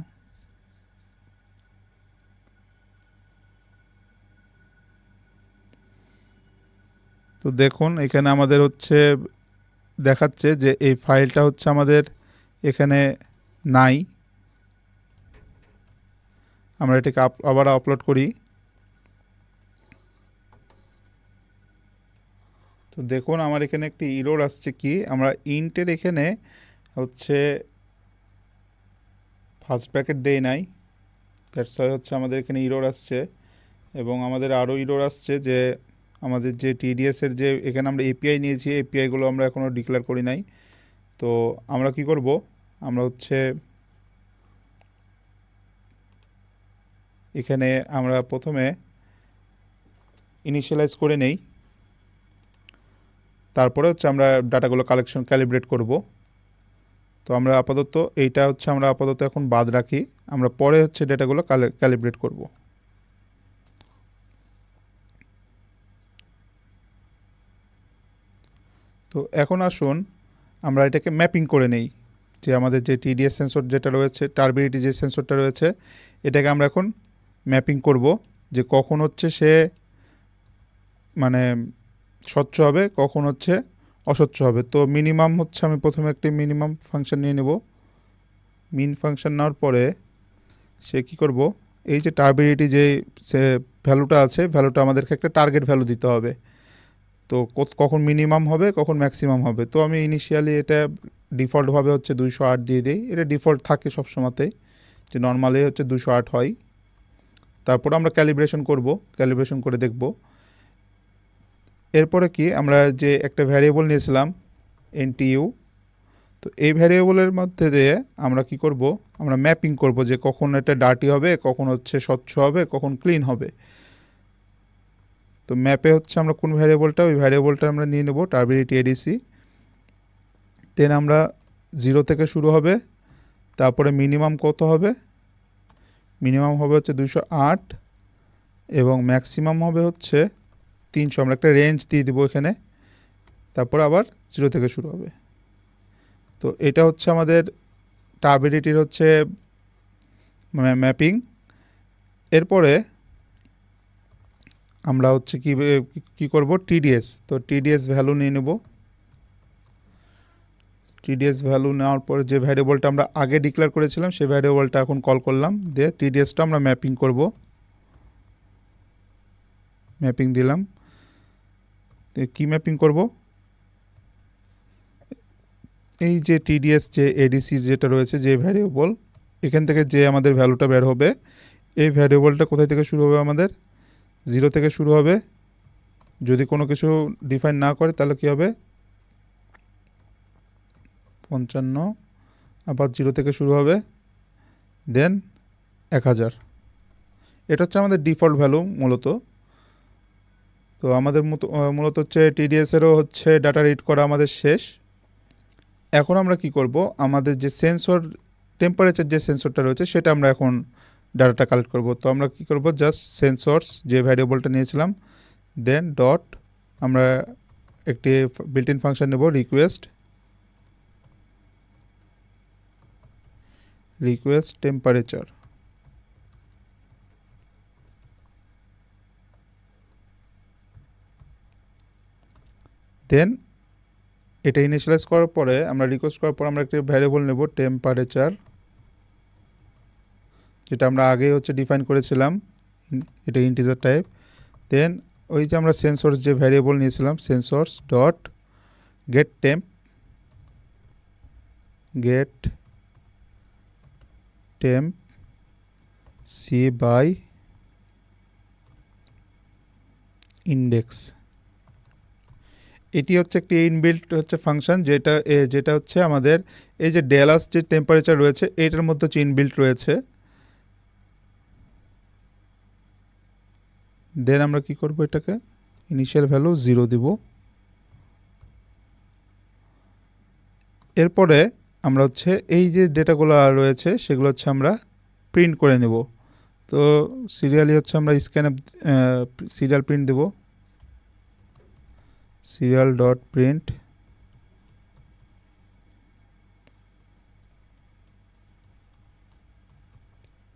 Speaker 1: তো দেখুন এখানে আমাদের হচ্ছে দেখাচ্ছে যে এই ফাইলটা হচ্ছে আমাদের এখানে নাই। আমরা এটাকে আবার আপলোড করি। তো দেখুন আমার এখানে একটি ইরর আসছে, কি আমরা ইন্টের এখানে হচ্ছে ফার্স্ট ব্র্যাকেট দেই নাই, দ্যাটস ওয়াই হচ্ছে আমাদের এখানে ইরর আসছে। এবং আমাদের আরও ইরর আসছে যে আমাদের যে টিডিএসের যে এখানে আমরা এপিআই নিয়েছি, এপিআইগুলো আমরা এখনও ডিক্লেয়ার করি নাই। তো আমরা কি করব? আমরা হচ্ছে এখানে আমরা প্রথমে ইনিশিয়ালাইজ করে নেই, তারপরে হচ্ছে আমরা ডাটাগুলো ক্যালিব্রেট করব। তো আমরা আপাতত এইটা হচ্ছে আমরা আপাতত এখন বাদ রাখি, আমরা পরে হচ্ছে ডেটাগুলো ক্যালিব্রেট করব। তো এখন আসুন আমরা এটাকে ম্যাপিং করে নেই, যে আমাদের যে টিডিএস সেন্সর যেটা রয়েছে, টার্বিডিটি যে সেন্সরটা রয়েছে, এটাকে আমরা এখন ম্যাপিং করব, যে কখন হচ্ছে সে মানে স্বচ্ছ হবে, কখন হচ্ছে অস্বচ্ছ হবে। তো মিনিমাম হচ্ছে আমি প্রথমে একটি মিনিমাম ফাংশন নিয়ে নেব। মিন ফাংশন নেওয়ার পরে সে কী করব? এই যে টার্বিডিটি যে সে ভ্যালুটা আছে, ভ্যালুটা আমাদেরকে একটা টার্গেট ভ্যালু দিতে হবে। তো কখন মিনিমাম হবে, কখন ম্যাক্সিমাম হবে। তো আমি ইনিশিয়ালি এটা ডিফল্টভাবে হচ্ছে 208 দিয়ে দিই। এটা ডিফল্ট থাকে সবসময়তেই, যে নর্মালি হচ্ছে 208 হয়। তারপর আমরা ক্যালিব্রেশন করব, ক্যালিব্রেশন করে দেখব। এরপরে কি আমরা যে একটা ভ্যারিয়েবল নিয়েছিলাম NTU, তো এই ভ্যারিয়েবলের মধ্যে দিয়ে আমরা কি করব? আমরা ম্যাপিং করব, যে কখন এটা ডার্টি হবে, কখন হচ্ছে স্বচ্ছ হবে, কখন ক্লিন হবে। তো ম্যাপে হচ্ছে আমরা কোন ভ্যারিয়েবলটা, ওই ভ্যারিয়েবলটা আমরা নিয়ে নেব টার্বিডিটি এডিসি। দেন আমরা 0 থেকে শুরু হবে, তারপরে মিনিমাম কত হবে? মিনিমাম হবে হচ্ছে 208 এবং ম্যাক্সিমাম হবে হচ্ছে 300। আমরা একটা রেঞ্জ দিয়ে দেবো এখানে, তারপর আবার 0 থেকে শুরু হবে। তো এটা হচ্ছে আমাদের টার্বিডিটির হচ্ছে ম্যাপিং। এরপরে আমরা হচ্ছে কি করব? টিডিএস। তো টিডিএস ভ্যালু নিয়ে নেব। টিডিএস ভ্যালু নেওয়ার পরে যে ভ্যারিয়েবলটা আমরা আগে ডিক্লেয়ার করেছিলাম, সেই ভ্যারিয়েবলটা এখন কল করলাম, দিয়ে টিডিএসটা আমরা ম্যাপিং করব। ম্যাপিং দিলাম। কি ম্যাপিং করব? এই যে টিডিএস যে এডিসি যেটা রয়েছে, যে ভ্যারিয়েবল, এখান থেকে যে আমাদের ভ্যালুটা বের হবে, এই ভ্যারিয়েবলটা কোথায় থেকে শুরু হবে? আমাদের 0 থেকে শুরু হবে। যদি কোনো কিছু ডিফাইন না করে তাহলে কী হবে? 55, আবার 0 থেকে শুরু হবে, দেন 1000। এটা হচ্ছে আমাদের ডিফল্ট ভ্যালু মূলত। তো আমাদের মূলত হচ্ছে টিডিএসেরও হচ্ছে ডাটা রিড করা আমাদের শেষ। এখন আমরা কি করব? আমাদের যে সেন্সর টেম্পারেচার যে সেন্সরটা রয়েছে, সেটা আমরা এখন ডাটাটা কালেক্ট করব। তো আমরা কি করব? জাস্ট সেন্সরস যে ভ্যারিয়েবলটা নিয়েছিলাম, দেন ডট আমরা একটি বিল্ট ইন ফাংশন নেব, রিকোয়েস্ট টেম্পারেচার। দেন এটা ইনিশিয়ালাইজ করার পরে আমরা রিকোয়েস্ট করার পর আমরা একটি ভ্যারিয়েবল নেব টেম্পারেচার, যেটা আমরা আগে হচ্ছে ডিফাইন করেছিলাম, এটা ইন্টিজার টাইপ। দেন ওই যে আমরা সেন্সরস যে ভ্যারিয়েবল নিয়েছিলাম, sensors dot get temp, get temp c by index। এটি হচ্ছে একটি ইনবিল্ট হচ্ছে ফাংশন, যেটা হচ্ছে আমাদের এই যে ডেলাস যে টেম্পারেচার রয়েছে এটার মধ্যে হচ্ছে ইনবিল্ট রয়েছে। দেন আমরা কি করব, এটাকে ইনিশিয়াল ভ্যালু 0 দিব। এরপরে আমরা হচ্ছে এই যে ডেটাগুলো রয়েছে সেগুলো হচ্ছে আমরা প্রিন্ট করে নেব। তো সিরিয়ালি হচ্ছে আমরা স্ক্যানে সিরিয়াল প্রিন্ট দেব, সিরিয়াল ডট প্রিন্ট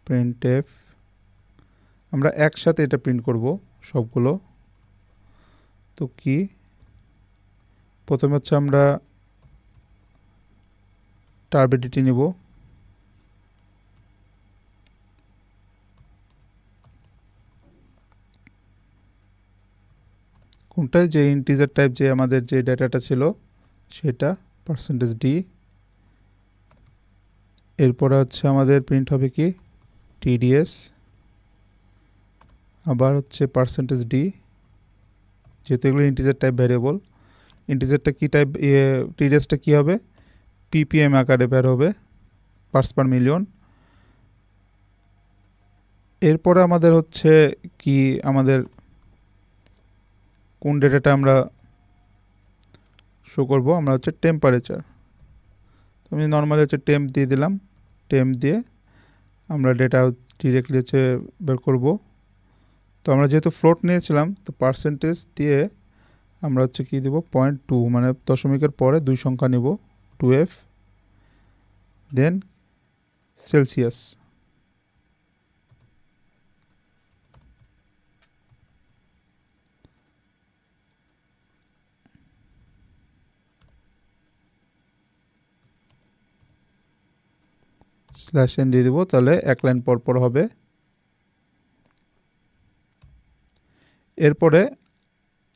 Speaker 1: প্রিন্টএফ। আমরা একসাথে এটা প্রিন্ট করব সবগুলো। তো কি প্রথমে হচ্ছে আমরা টার্বিডিটি নেব, কোনটায় যে ইন্টিজার টাইপ যে আমাদের যে ডাটাটা ছিল সেটা %d। এরপরে হচ্ছে আমাদের প্রিন্ট হবে কি tds, আবার হচ্ছে %d, যেহেতু এগুলো ইন্টিজার টাইপ ভ্যারিয়েবল। ইন্টিজারটা কি টাইপ, tdsটা কি হবে, ppm আকারে বের হবে, পার্টস পার মিলিয়ন। এরপরে আমাদের হচ্ছে কি আমাদের কোন ডেটাটা আমরা শো করব, আমরা হচ্ছে টেম্পারেচার। তো আমি নর্মালি হচ্ছে টেম্প দিয়ে দিলাম, টেম্প দিয়ে আমরা ডেটা ডিরেক্টলি হচ্ছে বের করব। তো আমরা যেহেতু ফ্লোট নিয়েছিলাম তো পার্সেন্টেজ দিয়ে আমরা হচ্ছে কি দেব 0.2, মানে দশমিকের পরে 2 সংখ্যা নেব 2f, দেন সেলসিয়াস। /n দিয়ে দেবো, তাহলে এক লাইন পর পর হবে। এরপরে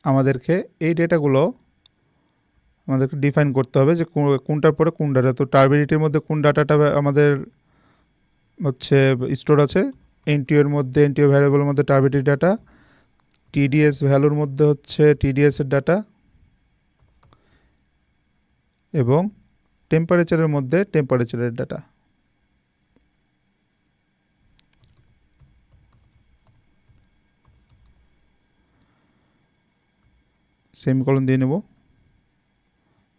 Speaker 1: আমাদেরকে এই ডেটাগুলো আমাদেরকে ডিফাইন করতে হবে যে কোনটার পরে কোন ডাটা। তো টার্বিডিটির মধ্যে কোন ডাটাটা আমাদের হচ্ছে স্টোর আছে, এনটিও এর মধ্যে, এনটিও ভ্যারিয়েবলের মধ্যে টার্বিডিটি ডাটা, টিডিএস ভ্যালুর মধ্যে হচ্ছে টিডিএস এর ডাটা, এবং টেম্পারেচারের মধ্যে টেম্পারেচারের ডাটা। সেমিকোলন দিয়ে নেব।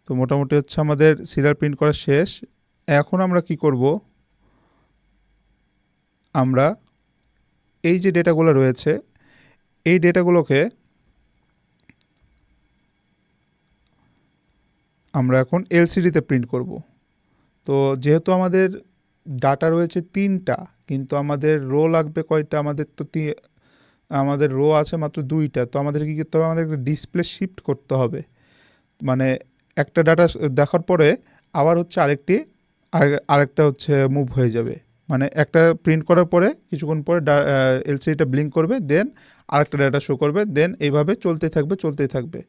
Speaker 1: তো মোটামুটি হচ্ছে আমাদের সিরিয়াল প্রিন্ট করা শেষ। এখন আমরা কি করব, আমরা এই যে ডেটাগুলো রয়েছে এই ডেটাগুলোকে আমরা এখন এলসিডিতে প্রিন্ট করব। তো যেহেতু আমাদের ডাটা রয়েছে 3টা, কিন্তু আমাদের রো লাগবে কয়টা, আমাদের রো আছে মাত্র 2টা। তো আমাদের কী করতে হবে, আমাদেরকে ডিসপ্লে শিফট করতে হবে। মানে একটা ডাটা দেখার পরে আবার হচ্ছে আরেকটা হচ্ছে মুভ হয়ে যাবে। মানে একটা প্রিন্ট করার পরে কিছুক্ষণ পরে এলসিডিটা ব্লিঙ্ক করবে, দেন আরেকটা ডাটা শো করবে, দেন এইভাবে চলতেই থাকবে।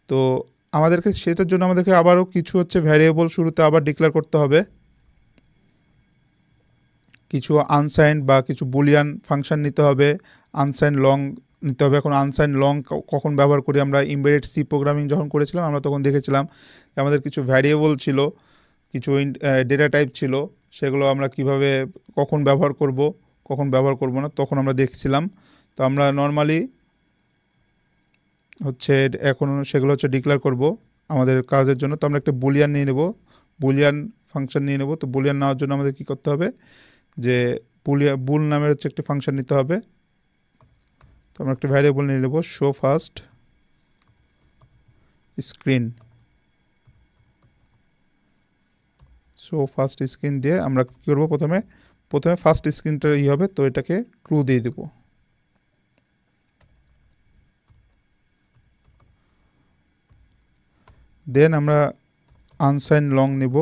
Speaker 1: তো সেটার জন্য আমাদেরকে আবারও কিছু হচ্ছে ভ্যারিয়েবল শুরুতে আবার ডিক্লেয়ার করতে হবে, কিছু আনসাইন্ড বা কিছু বুলিয়ান ফাংশন নিতে হবে, আনসাইন্ড লং নিতে হবে। এখন আনসাইন্ড লং কখন ব্যবহার করি, আমরা এমবেডেড সি প্রোগ্রামিং যখন করেছিলাম আমরা তখন দেখেছিলাম যে আমাদের কিছু ভ্যারিয়েবল ছিল, কিছু ডেটা টাইপ ছিল, সেগুলো আমরা কিভাবে কখন ব্যবহার করব না তখন আমরা দেখছিলাম। তো আমরা নর্মালি হচ্ছে এখন সেগুলো হচ্ছে ডিক্লেয়ার করব আমাদের কাজের জন্য। তো আমরা একটা বুলিয়ান নিয়ে নেব, বুলিয়ান ফাংশন নিয়ে নেব। তো বুলিয়ান নেওয়ার জন্য আমাদের কী করতে হবে, যে বুল নামের হচ্ছে একটি ফাংশন নিতে হবে। তো আমরা একটা ভ্যারিয়েবল নিয়ে নেব, শো ফার্স্ট স্ক্রিন দিয়ে আমরা কী করবো, প্রথমে ফার্স্ট স্ক্রিনটা হবে, তো এটাকে ট্রু দিয়ে দেব। দেন আমরা আনসাইন লং নিব,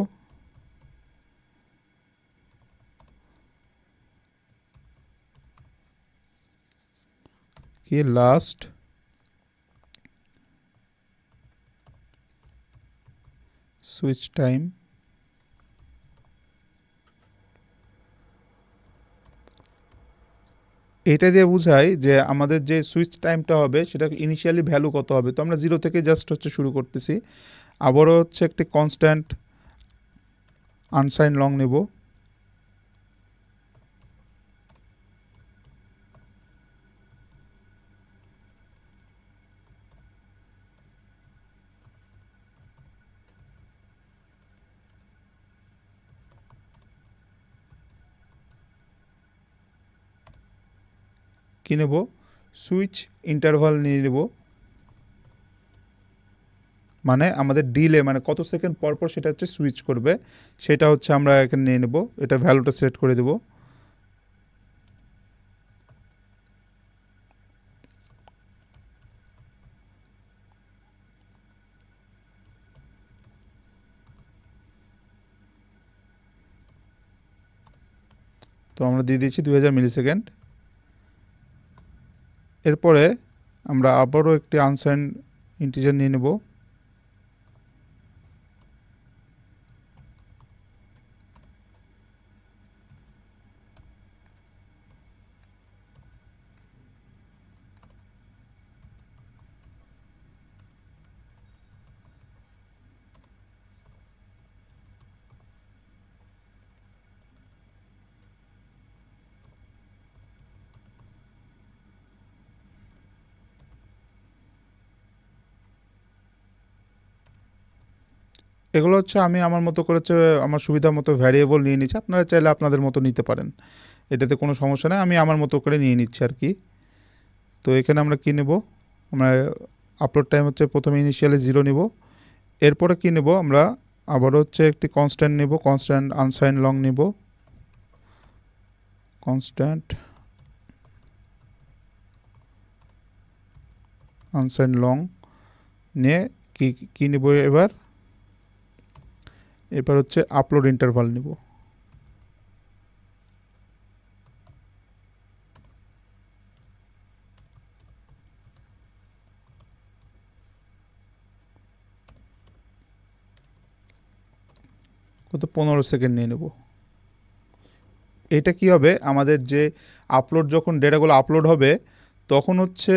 Speaker 1: কি লাস্ট সুইচ টাইম এটা দিয়ে বোঝায় যে আমাদের যে সুইচ টাইমটা হবে সেটা ইনিশিয়ালি ভ্যালু কত হবে। তো আমরা 0 থেকে জাস্ট হচ্ছে শুরু করতেছি। আবারও হচ্ছে একটি কনস্ট্যান্ট আনসাইন লং নেব। কি নেব? সুইচ ইন্টারভাল নিয়ে নেব, মানে আমাদের ডিলে মানে কত সেকেন্ড পর পর সেটা হচ্ছে সুইচ করবে সেটা হচ্ছে আমরা এখানে নিয়ে নেব। এটা ভ্যালুটা সেট করে দেব। তো আমরা দিয়ে দিয়েছি 2000 মিলি সেকেন্ড। এরপরে আমরা আবারও একটি আনসাইন ইন্টিজার নিয়ে নেব। এগুলো হচ্ছে আমি আমার মতো করে আমার সুবিধা মতো ভ্যারিয়েবল নিয়ে নিচ্ছি, আপনারা চাইলে আপনাদের মতো নিতে পারেন, এটাতে কোনো সমস্যা নেই। আমি আমার মতো করে নিয়ে নিচ্ছি আর কি। তো এখানে আমরা কী নেব? আমরা আপলোড টাইম হচ্ছে প্রথমে ইনিশিয়ালি 0 নিব। এরপরে কী নেব? আমরা আবারও হচ্ছে একটি কনস্ট্যান্ট নেব, কনস্ট্যান্ট আনসাইন লং নেব। কনস্ট্যান্ট আনসাইন লং নিয়ে কী নেব এবার হচ্ছে আপলোড ইন্টারভাল নেব। কত? 15 সেকেন্ড নিয়ে নেব। এটা কি হবে? আমাদের যে আপলোড যখন ডেটাগুলো আপলোড হবে তখন হচ্ছে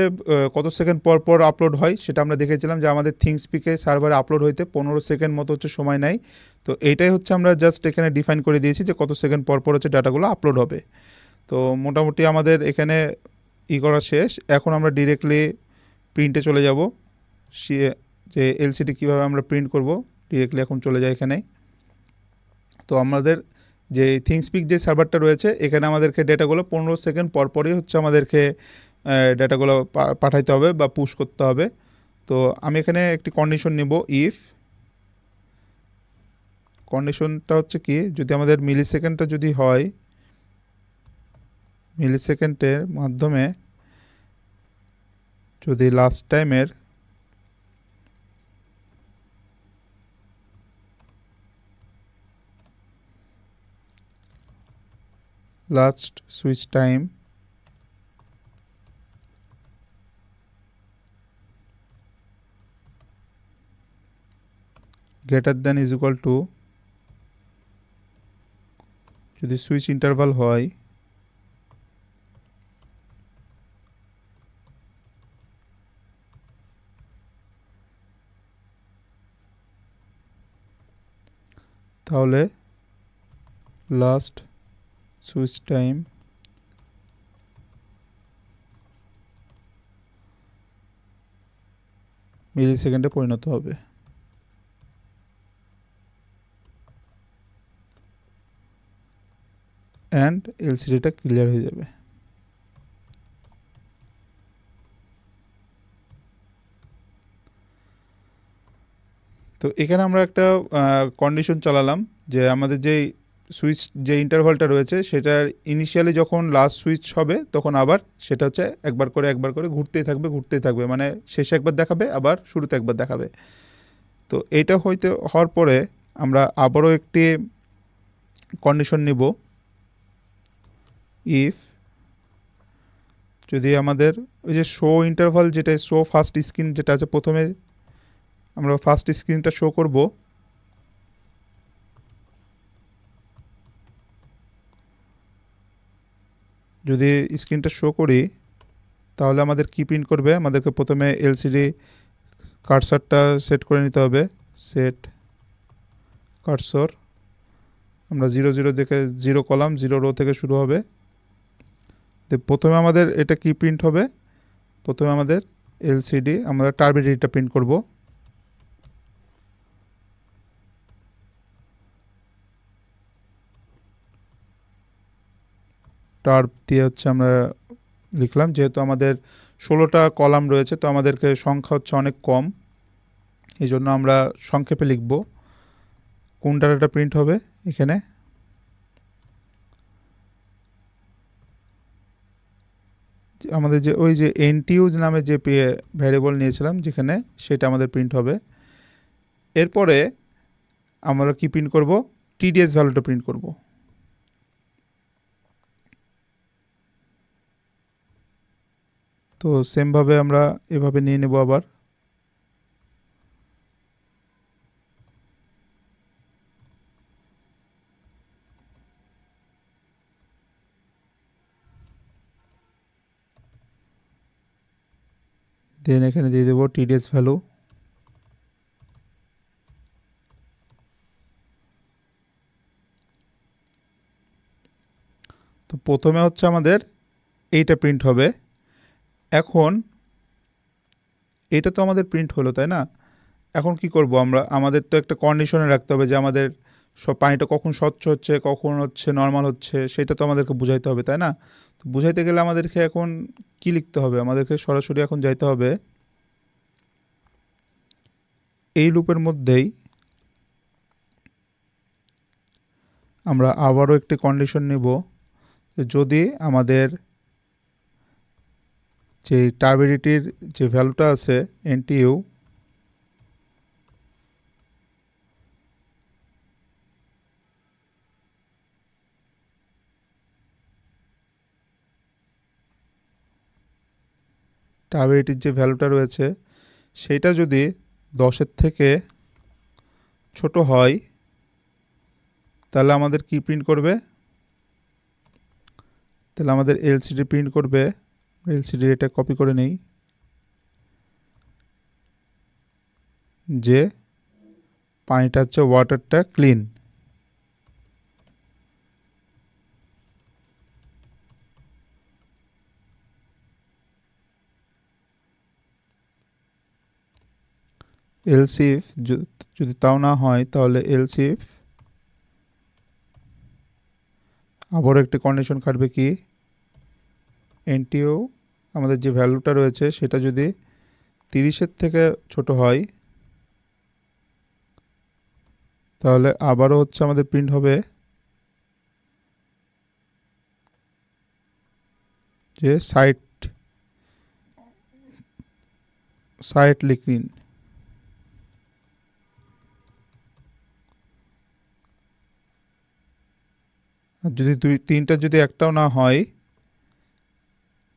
Speaker 1: কত সেকেন্ড পর পর আপলোড হয় সেটা আমরা দেখেছিলাম যে আমাদের থিংসপিকে সার্ভারে আপলোড হইতে 15 সেকেন্ড মতো হচ্ছে সময় নেয়। তো এইটাই হচ্ছে আমরা জাস্ট এখানে ডিফাইন করে দিয়েছি যে কত সেকেন্ড পর পর হচ্ছে ডাটাগুলো আপলোড হবে। তো মোটামুটি আমাদের এখানে করা শেষ। এখন আমরা ডিরেক্টলি প্রিন্টে চলে যাব। সে যে এলসিডি কীভাবে আমরা প্রিন্ট করব ডিরেক্টলি এখন চলে যায় এখানে। তো আমাদের যে থিংসপিক যে সার্ভারটা রয়েছে এখানে আমাদেরকে ডেটাগুলো 15 সেকেন্ড পরপরই হচ্ছে আমাদেরকে ডেটাগুলো পাঠাইতে হবে বা পুশ করতে হবে। তো আমি এখানে একটি কন্ডিশন নেব, ইফ কন্ডিশনটা হচ্ছে কি, যদি আমাদের মিলি সেকেন্ডটা যদি হয়, মিলি সেকেন্ডের মাধ্যমে যদি লাস্ট টাইমের last switch time greater than is equal to, যদি সুইচ ইন্টারভাল হয় তাহলে লাস্ট সুইচ টাইম মিলি সেকেন্ডে পরিণত হবে। অ্যান্ড এলসিডিটা ক্লিয়ার হয়ে যাবে। তো এখানে আমরা একটা কন্ডিশন চালালাম যে আমাদের যে সুইচ যে ইন্টারভালটা রয়েছে সেটার ইনিশিয়ালি যখন লাস্ট সুইচ হবে তখন আবার সেটা হচ্ছে একবার করে ঘুরতেই থাকবে, মানে শেষে একবার দেখাবে আবার শুরুতে একবার দেখাবে। তো এইটা হওয়ার পরে আমরা আবারও একটি কন্ডিশন নিব, ইফ যদি আমাদের ওই যে শো ইন্টারভাল যেটা শো ফার্স্ট স্ক্রিন যেটা আছে, প্রথমে আমরা ফার্স্ট স্ক্রিনটা শো করব, যদি স্ক্রিনটা শো করি তাহলে আমাদের কি প্রিন্ট করবে, আমাদেরকে প্রথমে এলসিডি কার্সারটা সেট করে নিতে হবে। সেট কার্সর, আমরা 0 0 দেখে 0 কলাম 0 রো থেকে শুরু হবে। প্রথমে আমাদের এটা কি প্রিন্ট হবে, প্রথমে আমাদের এলসিডি আমরা টার্বিডিটা প্রিন্ট করব। টার্ব দিয়ে হচ্ছে আমরা লিখলাম, যেহেতু আমাদের 16টা কলাম রয়েছে তো আমাদেরকে সংখ্যা হচ্ছে অনেক কম, এই জন্য আমরা সংক্ষেপে লিখব। কোন ডাটাটা প্রিন্ট হবে এখানে, আমাদের যে ওই যে এনটিইউ নামে যে ভ্যারিয়েবল নিয়েছিলাম যেখানে, সেটা আমাদের প্রিন্ট হবে। এরপরে আমরা কি প্রিন্ট করব, টিডিএস ভ্যালুটা প্রিন্ট করব। তো সেমভাবে আমরা এভাবে নিয়ে নেব আবার। দেন এখানে দিয়ে দেবো টিডিএস ভ্যালু। তো প্রথমে হচ্ছে আমাদের এইটা প্রিন্ট হবে। এখন এটা তো আমাদের প্রিন্ট হলো, তাই না? এখন কি করব আমরা, আমাদের তো একটা কন্ডিশনে রাখতে হবে যে আমাদের সব পানিটা কখন স্বচ্ছ হচ্ছে, কখন হচ্ছে নর্মাল হচ্ছে, সেটা তো আমাদেরকে বুঝাইতে হবে, তাই না? তো বুঝাইতে গেলে আমাদেরকে এখন কি লিখতে হবে, আমাদেরকে সরাসরি এখন যাইতে হবে এই লুপের মধ্যেই আমরা আবারও একটি কন্ডিশন নেব, যদি আমাদের যে টার্বিডিটির যে ভ্যালুটা আছে এনটিইউ, টার্বিডিটির যে ভ্যালুটা রয়েছে সেটা যদি 10-এর থেকে ছোট হয় তাহলে আমাদের কি প্রিন্ট করবে, তাহলে আমাদের এলসিডি প্রিন্ট করবে। এলসিডি এটা কপি করে নেই, যে পানিটা হচ্ছে ওয়াটারটা ক্লিন। এলসিফ যদি তাও না হয় তাহলে এলসিফ আবার একটি কন্ডিশন খাটবে, কি এনটিইউ আমাদের যে ভ্যালুটা রয়েছে সেটা যদি 30-এর থেকে ছোট হয় তাহলে আবারও হচ্ছে আমাদের প্রিন্ট হবে যে সাইটলি ক্লিন। আর যদি 3টা যদি একটাও না হয়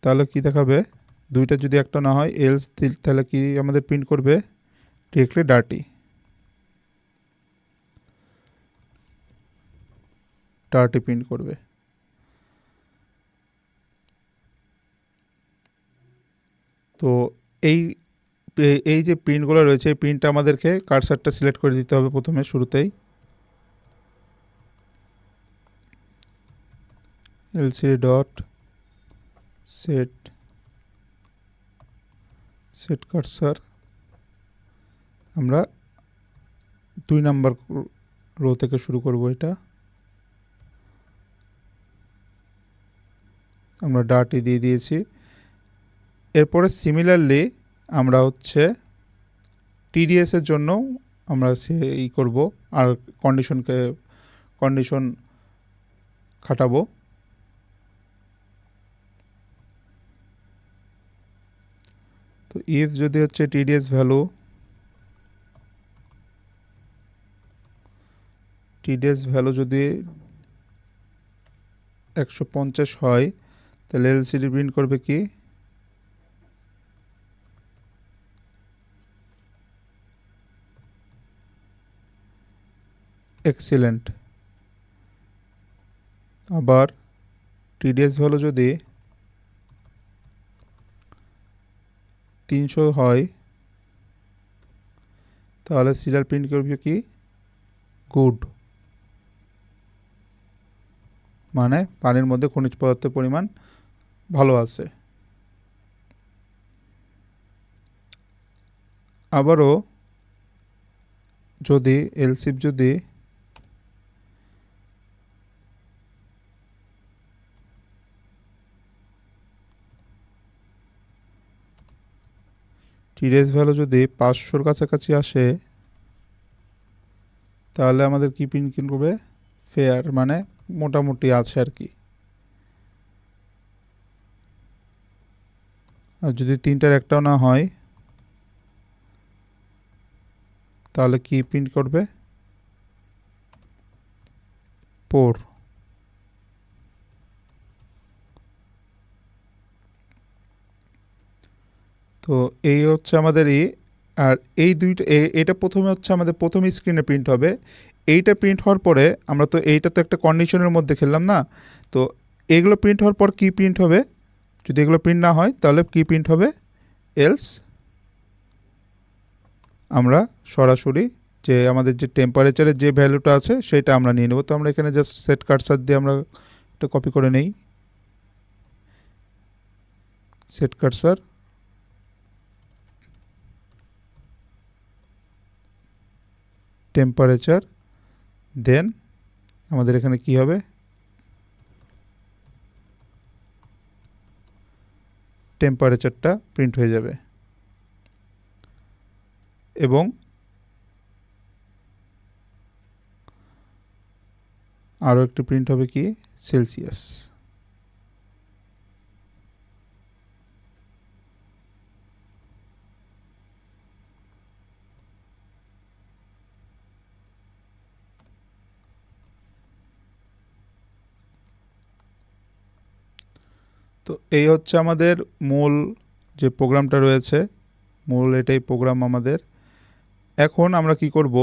Speaker 1: তাহলে কি দেখাবে, 2টা যদি একটা না হয় এলস, তাহলে কি আমাদের প্রিন্ট করবে, ডিরেক্টলি ডার্টি প্রিন্ট করবে। তো এই এই যে প্রিন্টগুলো রয়েছে এই প্রিন্টটা আমাদেরকে কার্সারটা সিলেক্ট করে দিতে হবে প্রথমে শুরুতেই। এলসিডি ডট সেট কার্সার, আমরা 2 নাম্বার রো থেকে শুরু করব, এটা আমরা ডার্টি দিয়ে দিয়েছি। এরপরে সিমিলারলি আমরা হচ্ছে টিডিএস এর জন্য আমরা ই করব আর কন্ডিশন খাটাবো। তো ইফ যদি হচ্ছে টিডিএস ভ্যালু যদি 150 হয় তাহলে এলসিডি প্রিন্ট করবে কি, এক্সিলেন্ট। আবার টিডিএস ভ্যালু যদি 300 হয় তাহলে সিরিয়াল প্রিন্ট করবে কি গুড, মানে পানির মধ্যে খনিজ পদার্থের পরিমাণ ভালো আছে। আবারও যদি এলসিফ যদি টিডিএস ভ্যালু যদি 500-র কাছাকাছি আসে তাহলে আমাদের কি প্রিন্ট করবে ফেয়ার, মানে মোটামুটি আছে আর কি। আর যদি 3টার একটাও না হয় তাহলে কি প্রিন্ট করবে পোর। তো এই হচ্ছে আমাদের আর এই দুইটা এটা প্রথমে হচ্ছে আমাদের প্রথম স্ক্রিনে প্রিন্ট হবে। এইটা প্রিন্ট হওয়ার পরে আমরা তো এইটা তো একটা কন্ডিশনের মধ্যে খেললাম না, তো এগুলো প্রিন্ট হওয়ার পর কি প্রিন্ট হবে, যদি এগুলো প্রিন্ট না হয় তাহলে কি প্রিন্ট হবে এলস আমরা সরাসরি যে আমাদের যে টেম্পারেচারের যে ভ্যালুটা আছে সেটা আমরা নিয়ে নেব। তো আমরা এখানে জাস্ট সেট কার্সার দিয়ে আমরা এটা কপি করে নেই, সেট কার্সার টেম্পারেচার, দেন আমাদের এখানে কি হবে টেম্পারেচারটা প্রিন্ট হয়ে যাবে এবং আরও একটি প্রিন্ট হবে কি সেলসিয়াস। তো এই হচ্ছে আমাদের মূল যে প্রোগ্রামটা রয়েছে, মূল এটাই প্রোগ্রাম আমাদের। এখন আমরা কি করব,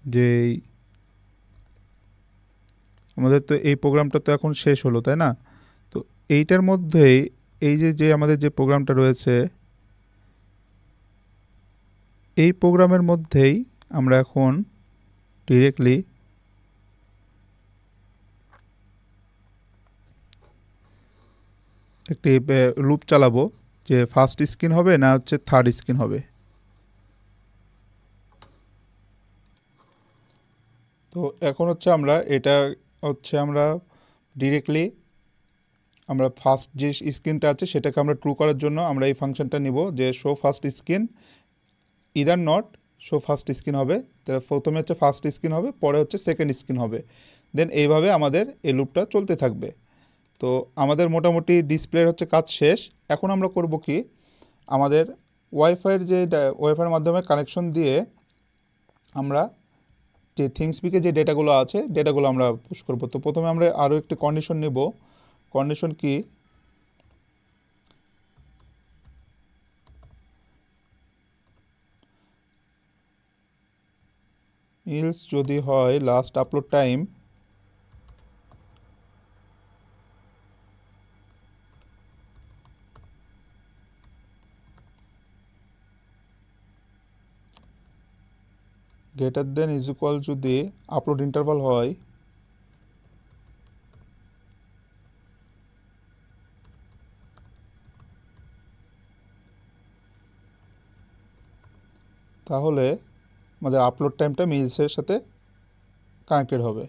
Speaker 1: যে আমাদের তো এই প্রোগ্রামটা তো এখন শেষ হলো তাই না, তো এইটার মধ্যেই এই যে আমাদের যে প্রোগ্রামটা রয়েছে এই প্রোগ্রামের মধ্যেই আমরা এখন ডিরেক্টলি একটি লুপ চালাবো যে ফার্স্ট স্ক্রিন হবে না হচ্ছে থার্ড স্ক্রিন হবে। তো এখন হচ্ছে আমরা এটা হচ্ছে আমরা ডিরেক্টলি আমরা ফার্স্ট যে স্ক্রিনটা আছে সেটাকে আমরা ট্রু করার জন্য আমরা এই ফাংশনটা নিব যে show first screen either not show first screen হবে। তো প্রথমে হচ্ছে ফার্স্ট স্ক্রিন হবে, পরে হচ্ছে সেকেন্ড স্ক্রিন হবে, দেন এইভাবে আমাদের এই লুপটা চলতে থাকবে। তো আমাদের মোটামুটি ডিসপ্লের হচ্ছে কাজ শেষ। এখন আমরা করব কি, আমাদের ওয়াইফাইয়ের যে ওয়াইফাইয়ের মাধ্যমে কানেকশন দিয়ে আমরা যে থিংসপিকে যে ডেটাগুলো আছে ডেটাগুলো আমরা পুশ করব। তো প্রথমে আমরা আরও একটি কন্ডিশন নেব। কন্ডিশন কি, ইলস যদি হয় last upload time greater than is equal যদি আপলোড ইন্টারভাল হয় তাহলে আমাদের আপলোড টাইমটা মিলসের সাথে কানেক্টেড হবে।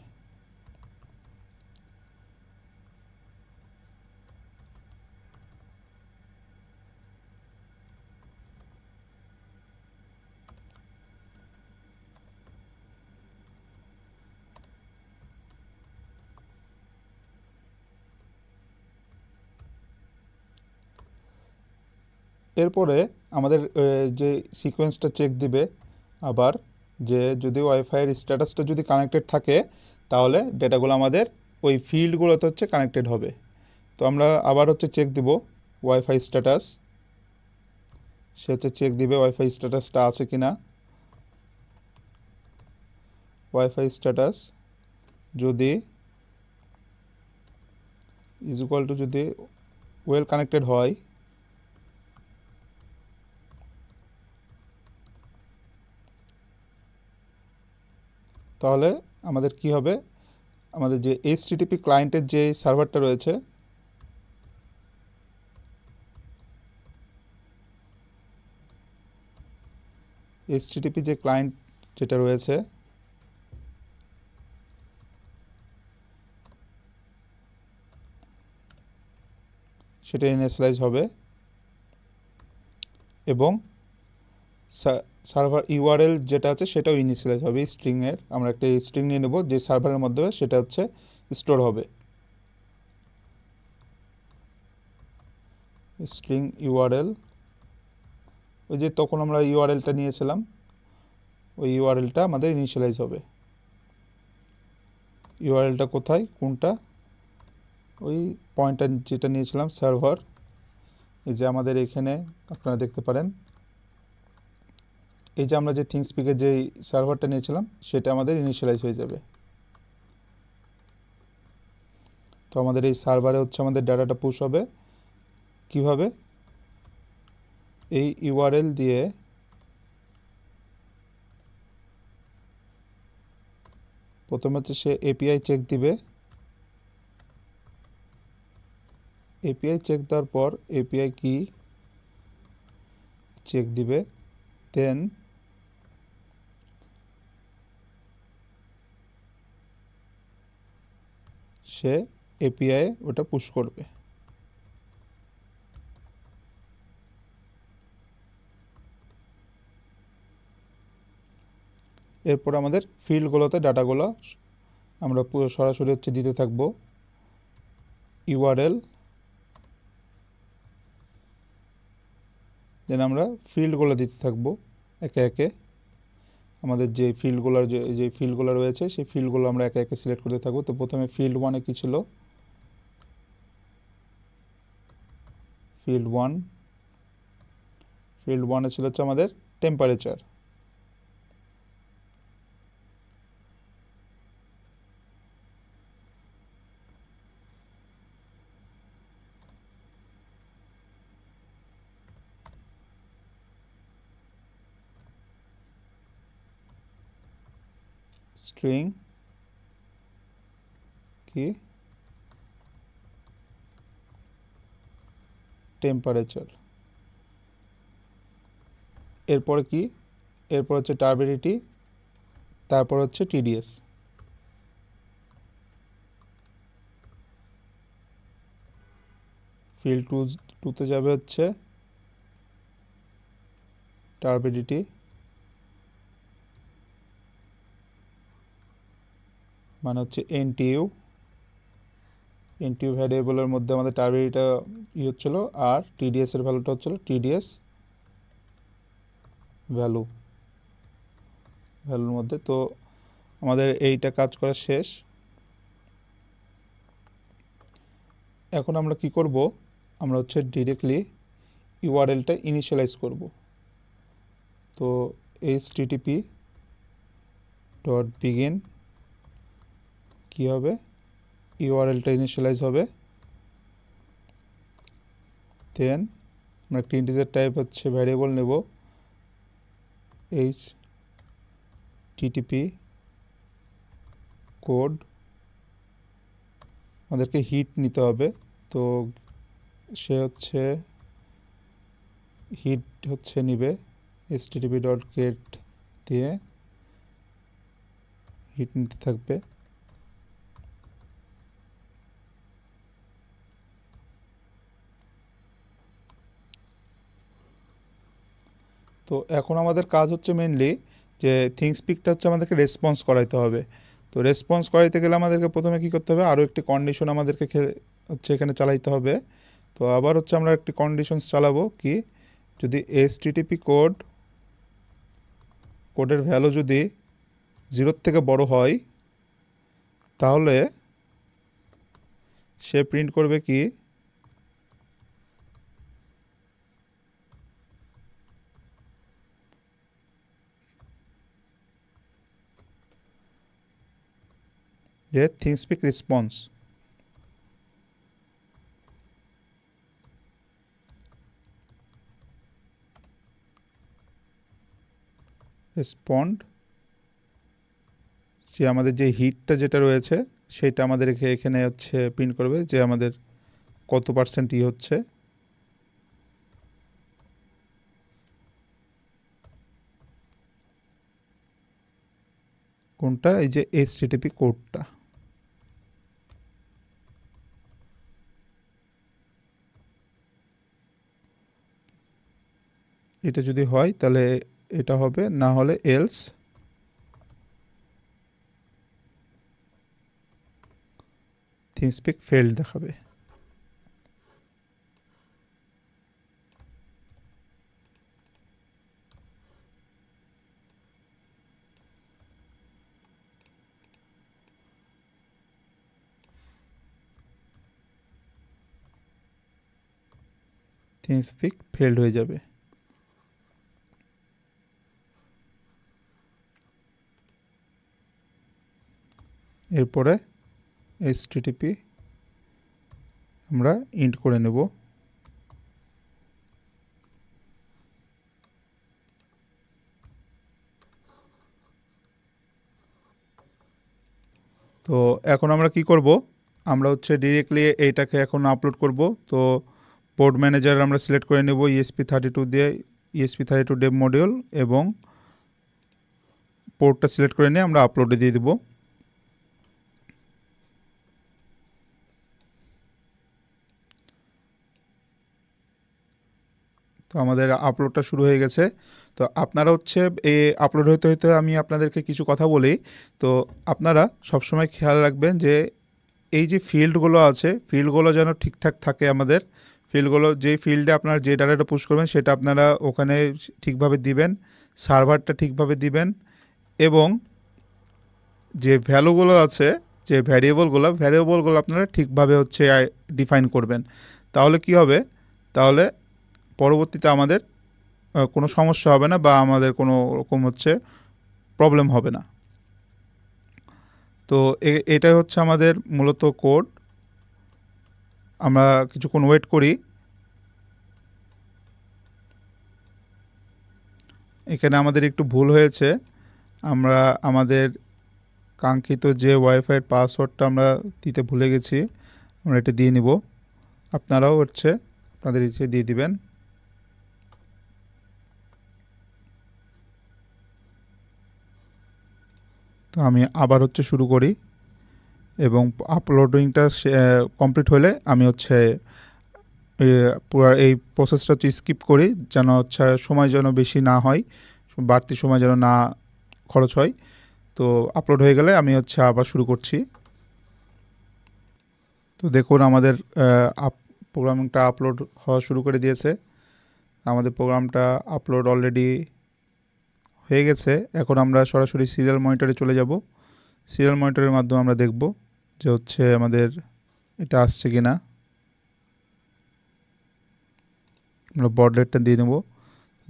Speaker 1: এরপরে আমাদের যে সিকোয়েন্সটা চেক দিবে আবার, যে যদি ওয়াইফাইয়ের স্ট্যাটাসটা যদি কানেক্টেড থাকে তাহলে ডেটাগুলো আমাদের ওই ফিল্ডগুলোতে হচ্ছে কানেক্টেড হবে। তো আমরা আবার হচ্ছে চেক দিব ওয়াইফাই স্ট্যাটাস, সে হচ্ছে চেক দিবে ওয়াইফাই স্ট্যাটাসটা আছে কি না। ওয়াইফাই স্ট্যাটাস যদি ইজ ইকুয়াল টু যদি ওয়েল কানেক্টেড হয় তাহলে আমাদের কি হবে, আমাদের যে এইচটিটিপি ক্লায়েন্টের যে সার্ভারটা রয়েছে এইচটিটিপি যে ক্লায়েন্ট যেটা রয়েছে সেটা ইনিশিয়ালাইজ হবে এবং সার্ভার ইউআরএল যেটা আছে সেটাও ইনিশিয়ালাইজ হবে স্ট্রিংয়ের। আমরা একটা স্ট্রিং নিয়ে নেব যে সার্ভারের মধ্যে সেটা হচ্ছে স্টোর হবে। স্ট্রিং ইউআরএল, ওই যে তখন আমরা ইউআরএলটা নিয়েছিলাম ওই ইউআরএলটা আমাদের ইনিশিয়ালাইজ হবে। ইউআরএলটা কোথায়, কোনটা, ওই পয়েন্টটা যেটা নিয়েছিলাম সার্ভার, এই যে আমাদের এখানে আপনারা দেখতে পারেন এই যে আমরা যে থিংসপিকের যে সার্ভারটা নিয়েছিলাম সেটা আমাদের ইনিশিয়ালাইজ হয়ে যাবে। তো আমাদের এই সার্ভারে হচ্ছে আমাদের ডাটাটা পুশ হবে কিভাবে, এই ইউআরএল দিয়ে প্রথমে হচ্ছে সে এপিআই চেক দিবে, এপিআই চেক দেওয়ার পর এপিআই কি চেক দিবে, দেন সে এপিআই ওটা পুশ করবে। এরপর আমাদের ফিল্ডগুলোতে ডাটাগুলো আমরা পুরো সরাসরি হচ্ছে দিতে থাকবো ইউআরএল, দেন আমরা ফিল্ডগুলো দিতে থাকবো একে একে। আমাদের যে ফিল্ডগুলো রয়েছে সেই ফিল্ডগুলো আমরা একে একে সিলেক্ট করতে থাকবো। তো প্রথমে ফিল্ড ওয়ানে কী ছিল, ফিল্ড ওয়ানে ছিল হচ্ছে আমাদের টেম্পারেচার। স্ট্রিং কি টেম্পারেচার, এরপরে কি, এরপর হচ্ছে টার্বিডিটি, তারপর হচ্ছে টিডিএস। ফিল্ড টুতে যাবে হচ্ছে টার্বিডিটি, মানে হচ্ছে এনটিইউ ভ্যারিয়েবলের মধ্যে আমাদের টার্বিডিটা হচ্ছিলো, আর টিডিএস এর ভ্যালুটা হচ্ছিলো টিডিএস ভ্যালুর মধ্যে। তো আমাদের এইটা কাজ করা শেষ। এখন আমরা কি করব, আমরা হচ্ছে ডিরেক্টলি ইউআরএলটা ইনিশিয়ালাইজ করব। তো http.begin কি হবে, ইউআরএলটা ইনিশিয়ালাইজ হবে, দেন আমরা একটা ইন্টিজার টাইপ হচ্ছে ভ্যারিয়েবল নেব http কোড, আমাদেরকে হিট নিতে হবে। তো সে হচ্ছে হিট হচ্ছে নিবে http.get দিয়ে হিট নিতে থাকবে। তো এখন আমাদের কাজ হচ্ছে মেনলি যে থিংসপিকটা হচ্ছে আমাদেরকে রেসপন্স করাইতে হবে। তো রেসপন্স করাইতে গেলে আমাদেরকে প্রথমে কী করতে হবে, আরও একটি কন্ডিশন আমাদেরকে হচ্ছে এখানে চালাইতে হবে। তো আবার হচ্ছে আমরা একটি কন্ডিশন চালাবো কি, যদি http কোডের ভ্যালু যদি 0 থেকে বড় হয় তাহলে সে প্রিন্ট করবে কি, যে থিংস্পিক রেসপন্স রেসপন্ড যে আমাদের যে হিটটা যেটা রয়েছে সেটা আমাদের এখানে হচ্ছে প্রিন্ট করবে যে আমাদের কত পার্সেন্ট হচ্ছে। কোনটা? এই যে HTTP কোডটা। এটা যদি হয় তাহলে এটা হবে, না হলে এলস থিংস্পিক ফেল্ড দেখাবে। থিংস্পিক ফেল্ড হয়ে যাবে। এরপরে HTTP আমরা ইন্ট করে নেব। তো এখন আমরা কি করব, আমরা হচ্ছে ডিরেক্টলি এইটাকে এখন আপলোড করব। তো পোর্ট ম্যানেজার আমরা সিলেক্ট করে নেব ESP32 দিয়ে, ESP32 ডেভ মডিউল, এবং পোর্টটা সিলেক্ট করে নিয়ে আমরা আপলোডে দিয়ে দেব। তো আমাদের আপলোডটা শুরু হয়ে গেছে। তো আপনারা হচ্ছে এই আপলোড হতে হতে আমি আপনাদেরকে কিছু কথা বলি। তো আপনারা সবসময় খেয়াল রাখবেন যে এই যে ফিল্ডগুলো আছে, ফিল্ডগুলো যেন ঠিকঠাক থাকে। আমাদের ফিল্ডগুলো, যেই ফিল্ডে আপনারা যে ডাটাটা পুশ করবেন সেটা আপনারা ওখানে ঠিকভাবে দিবেন, সার্ভারটা ঠিকভাবে দিবেন, এবং যে ভ্যালুগুলো আছে, যে ভ্যারিয়েবলগুলো আপনারা ঠিকভাবে হচ্ছে ডিফাইন করবেন। তাহলে কি হবে, তাহলে পরবর্তীতে আমাদের কোনো সমস্যা হবে না, বা আমাদের কোনো রকম হচ্ছে প্রবলেম হবে না। তো এটাই হচ্ছে আমাদের মূলত কোড। আমরা কিছুক্ষণ ওয়েট করি। এখানে আমাদের একটু ভুল হয়েছে, আমরা আমাদের কাঙ্ক্ষিত যে ওয়াইফাইয়ের পাসওয়ার্ডটা আমরা দিতে ভুলে গেছি, আমরা এটা দিয়ে নিব। আপনারাও হচ্ছে আপনাদের ইচ্ছে দিয়ে দিবেন। তো আমি আবার হচ্ছে শুরু করি, এবং আপলোডিংটা কমপ্লিট হলে আমি হচ্ছে পুরো এই প্রসেসটা হচ্ছে স্কিপ করি, যেন হচ্ছে সময় যেন বেশি না হয়, বাড়তি সময় যেন না খরচ হয়। তো আপলোড হয়ে গেলে আমি হচ্ছে আবার শুরু করছি। তো দেখুন আমাদের প্রোগ্রামটা আপলোড হওয়া শুরু করে দিয়েছে। আমাদের প্রোগ্রামটা আপলোড অলরেডি হয়ে গেছে। এখন আমরা সরাসরি সিরিয়াল মনিটরে চলে যাব। সিরিয়াল মনিটরের মাধ্যমে আমরা দেখব যে হচ্ছে আমাদের এটা আসছে কি না। আমরা বর্ডলেটটা দিয়ে নেব।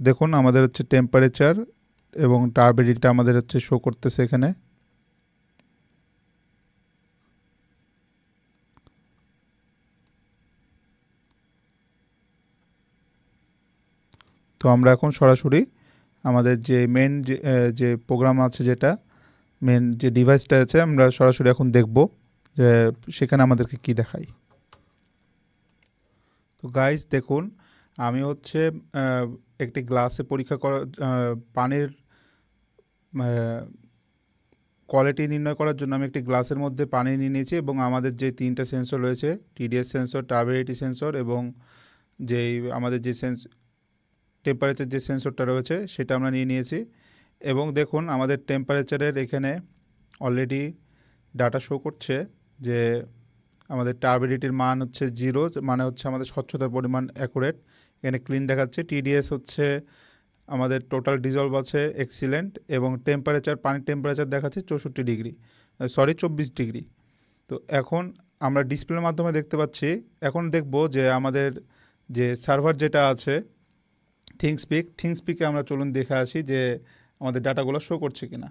Speaker 1: দেখুন আমাদের হচ্ছে টেম্পারেচার এবং টার্বিডিটিটা আমাদের হচ্ছে শো করতেছে এখানে। তো আমরা এখন সরাসরি আমাদের যে মেন যে প্রোগ্রাম আছে, যেটা মেন যে ডিভাইসটা আছে, আমরা সরাসরি এখন দেখব যে সেখানে আমাদেরকে কি দেখায়। তো গাইস দেখুন, আমি হচ্ছে একটি গ্লাসে পরীক্ষা করা পানির কোয়ালিটি নির্ণয় করার জন্য আমি একটি গ্লাসের মধ্যে পানি নিয়ে নিয়েছি, এবং আমাদের যে তিনটা সেন্সর রয়েছে, TDS সেন্সর, টার্বিডিটি সেন্সর, এবং যেই আমাদের যে টেম্পারেচার যে সেন্সরটা রয়েছে সেটা আমরা নিয়ে নিয়েছি। এবং দেখুন আমাদের টেম্পারেচারের এখানে অলরেডি ডাটা শো করছে যে আমাদের টার্বিডিটির মান হচ্ছে 0, মানে হচ্ছে আমাদের স্বচ্ছতার পরিমাণ অ্যাকুরেট, এখানে ক্লিন দেখাচ্ছে। TDS হচ্ছে আমাদের টোটাল ডিজলভ আছে এক্সিলেন্ট, এবং টেম্পারেচার, পানির টেম্পারেচার দেখাচ্ছে 24 ডিগ্রি। তো এখন আমরা ডিসপ্লের মাধ্যমে দেখতে পাচ্ছি। এখন দেখব যে আমাদের যে সার্ভার যেটা আছে থিংস্পিকে আমরা চলুন দেখে আসি যে আমাদের ডাটাগুলো শো করছে কিনা।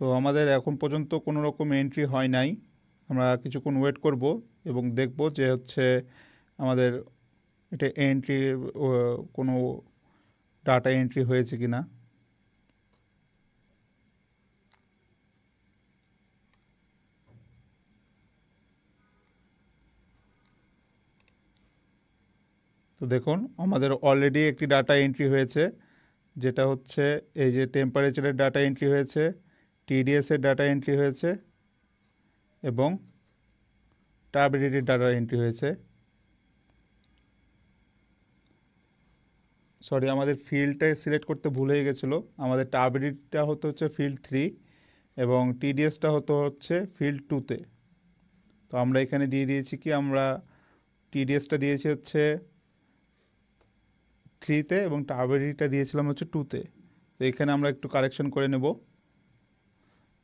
Speaker 1: তো আমাদের এখন পর্যন্ত কোনো রকম এন্ট্রি হয় নাই। আমরা কিছুক্ষণ ওয়েট করব এবং দেখব যে হচ্ছে আমাদের এটা এন্ট্রি কোনো ডাটা এন্ট্রি হয়েছে কি না। তো দেখুন আমাদের অলরেডি একটি ডাটা এন্ট্রি হয়েছে, যেটা হচ্ছে এই যে টেম্পারেচারের ডাটা এন্ট্রি হয়েছে, টিডিএসের ডাটা এন্ট্রি হয়েছে এবং টার্বিডিটির ডাটা এন্ট্রি হয়েছে। সরি, আমাদের ফিল্ডটা সিলেক্ট করতে ভুল হয়ে গেছিলো। আমাদের টার্বিডিটিটা হচ্ছে ফিল্ড 3 এবং টিডিএসটা হচ্ছে ফিল্ড 2তে। তো আমরা এখানে দিয়ে দিয়েছি কি, আমরা টিডিএসটা দিয়েছি হচ্ছে 3তে এবং টার্বিডিটিটা দিয়েছিলাম হচ্ছে 2তে। তো এখানে আমরা একটু কারেকশন করে নেব।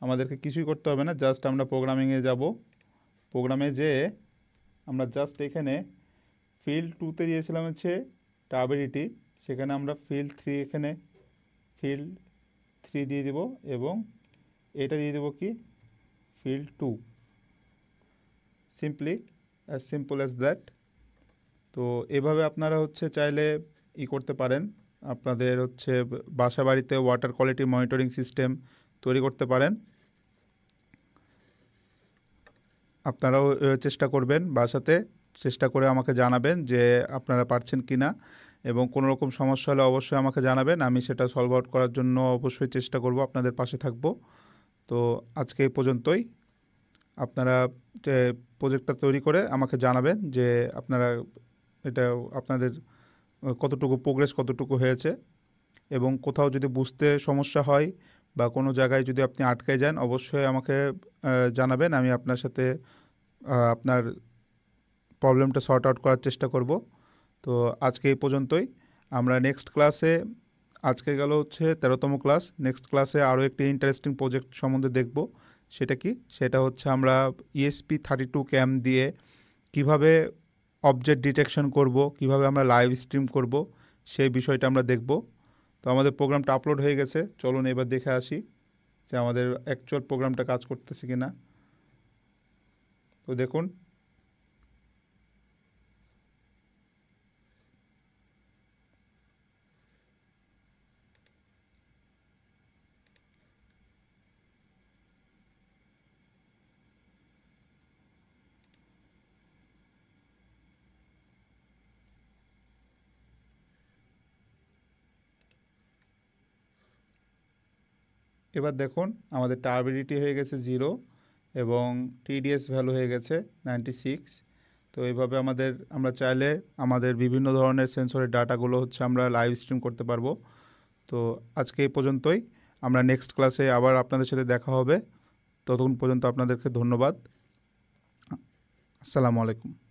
Speaker 1: আমাদেরকে কিছুই করতে হবে না, জাস্ট আমরা প্রোগ্রামিংয়ে যাব। প্রোগ্রামে যেয়ে আমরা জাস্ট এখানে ফিল্ড 2তে দিয়েছিলাম হচ্ছে টার্বিডিটি, সেখানে আমরা ফিল্ড 3 এখানে ফিল্ড 3 দিয়ে দিব এবং এটা দিয়ে দেবো কি field 2। Simply as simple as that. তো এভাবে আপনারা চাইলে করতে পারেন, আপনাদের বাসা বাড়িতে ওয়াটার কোয়ালিটি মনিটরিং সিস্টেম তৈরি করতে পারেন। আপনারাও চেষ্টা করবেন, বাসাতে চেষ্টা করে আমাকে জানাবেন যে আপনারা পারছেন কি না, এবং কোনো রকম সমস্যা হলে অবশ্যই আমাকে জানাবেন। আমি সেটা সলভ আউট করার জন্য অবশ্যই চেষ্টা করব, আপনাদের পাশে থাকব। তো আজকে এই পর্যন্তই। আপনারা প্রজেক্টটা তৈরি করে আমাকে জানাবেন যে আপনারা এটা আপনাদের কতটুকু প্রোগ্রেস কতটুকু হয়েছে, এবং কোথাও যদি বুঝতে সমস্যা হয় বা কোনো জায়গায় যদি আপনি আটকে যান অবশ্যই আমাকে জানাবেন। আমি আপনার সাথে আপনার প্রবলেমটা সর্ট আউট করার চেষ্টা করব। তো আজকে এই পর্যন্তই। আমরা নেক্সট ক্লাসে, আজকে গেল 13তম ক্লাস, নেক্সট ক্লাসে আরও একটি ইন্টারেস্টিং প্রজেক্ট সম্বন্ধে দেখব। সেটা কি, সেটা আমরা ESP32 ক্যাম দিয়ে কিভাবে অবজেক্ট ডিটেকশন করব, কিভাবে আমরা লাইভ স্ট্রিম করব, সেই বিষয়টা আমরা দেখব। তো আমাদের প্রোগ্রামটা আপলোড হয়ে গেছে, চলুন এবার দেখে আসি যে আমাদের অ্যাকচুয়াল প্রোগ্রামটা কাজ করতেছে কি না। তো দেখুন, এবার দেখুন আমাদের টার্বিডিটি হয়ে গেছে 0 এবং টিডিএস ভ্যালু হয়ে গেছে 96। তো এইভাবে আমরা চাইলে আমাদের বিভিন্ন ধরনের সেন্সরের ডাটাগুলো আমরা লাইভ স্ট্রিম করতে পারবো। তো আজকে এই পর্যন্তই। আমরা নেক্সট ক্লাসে আবার আপনাদের সাথে দেখা হবে। ততক্ষণ পর্যন্ত আপনাদেরকে ধন্যবাদ। আসসালামু আলাইকুম।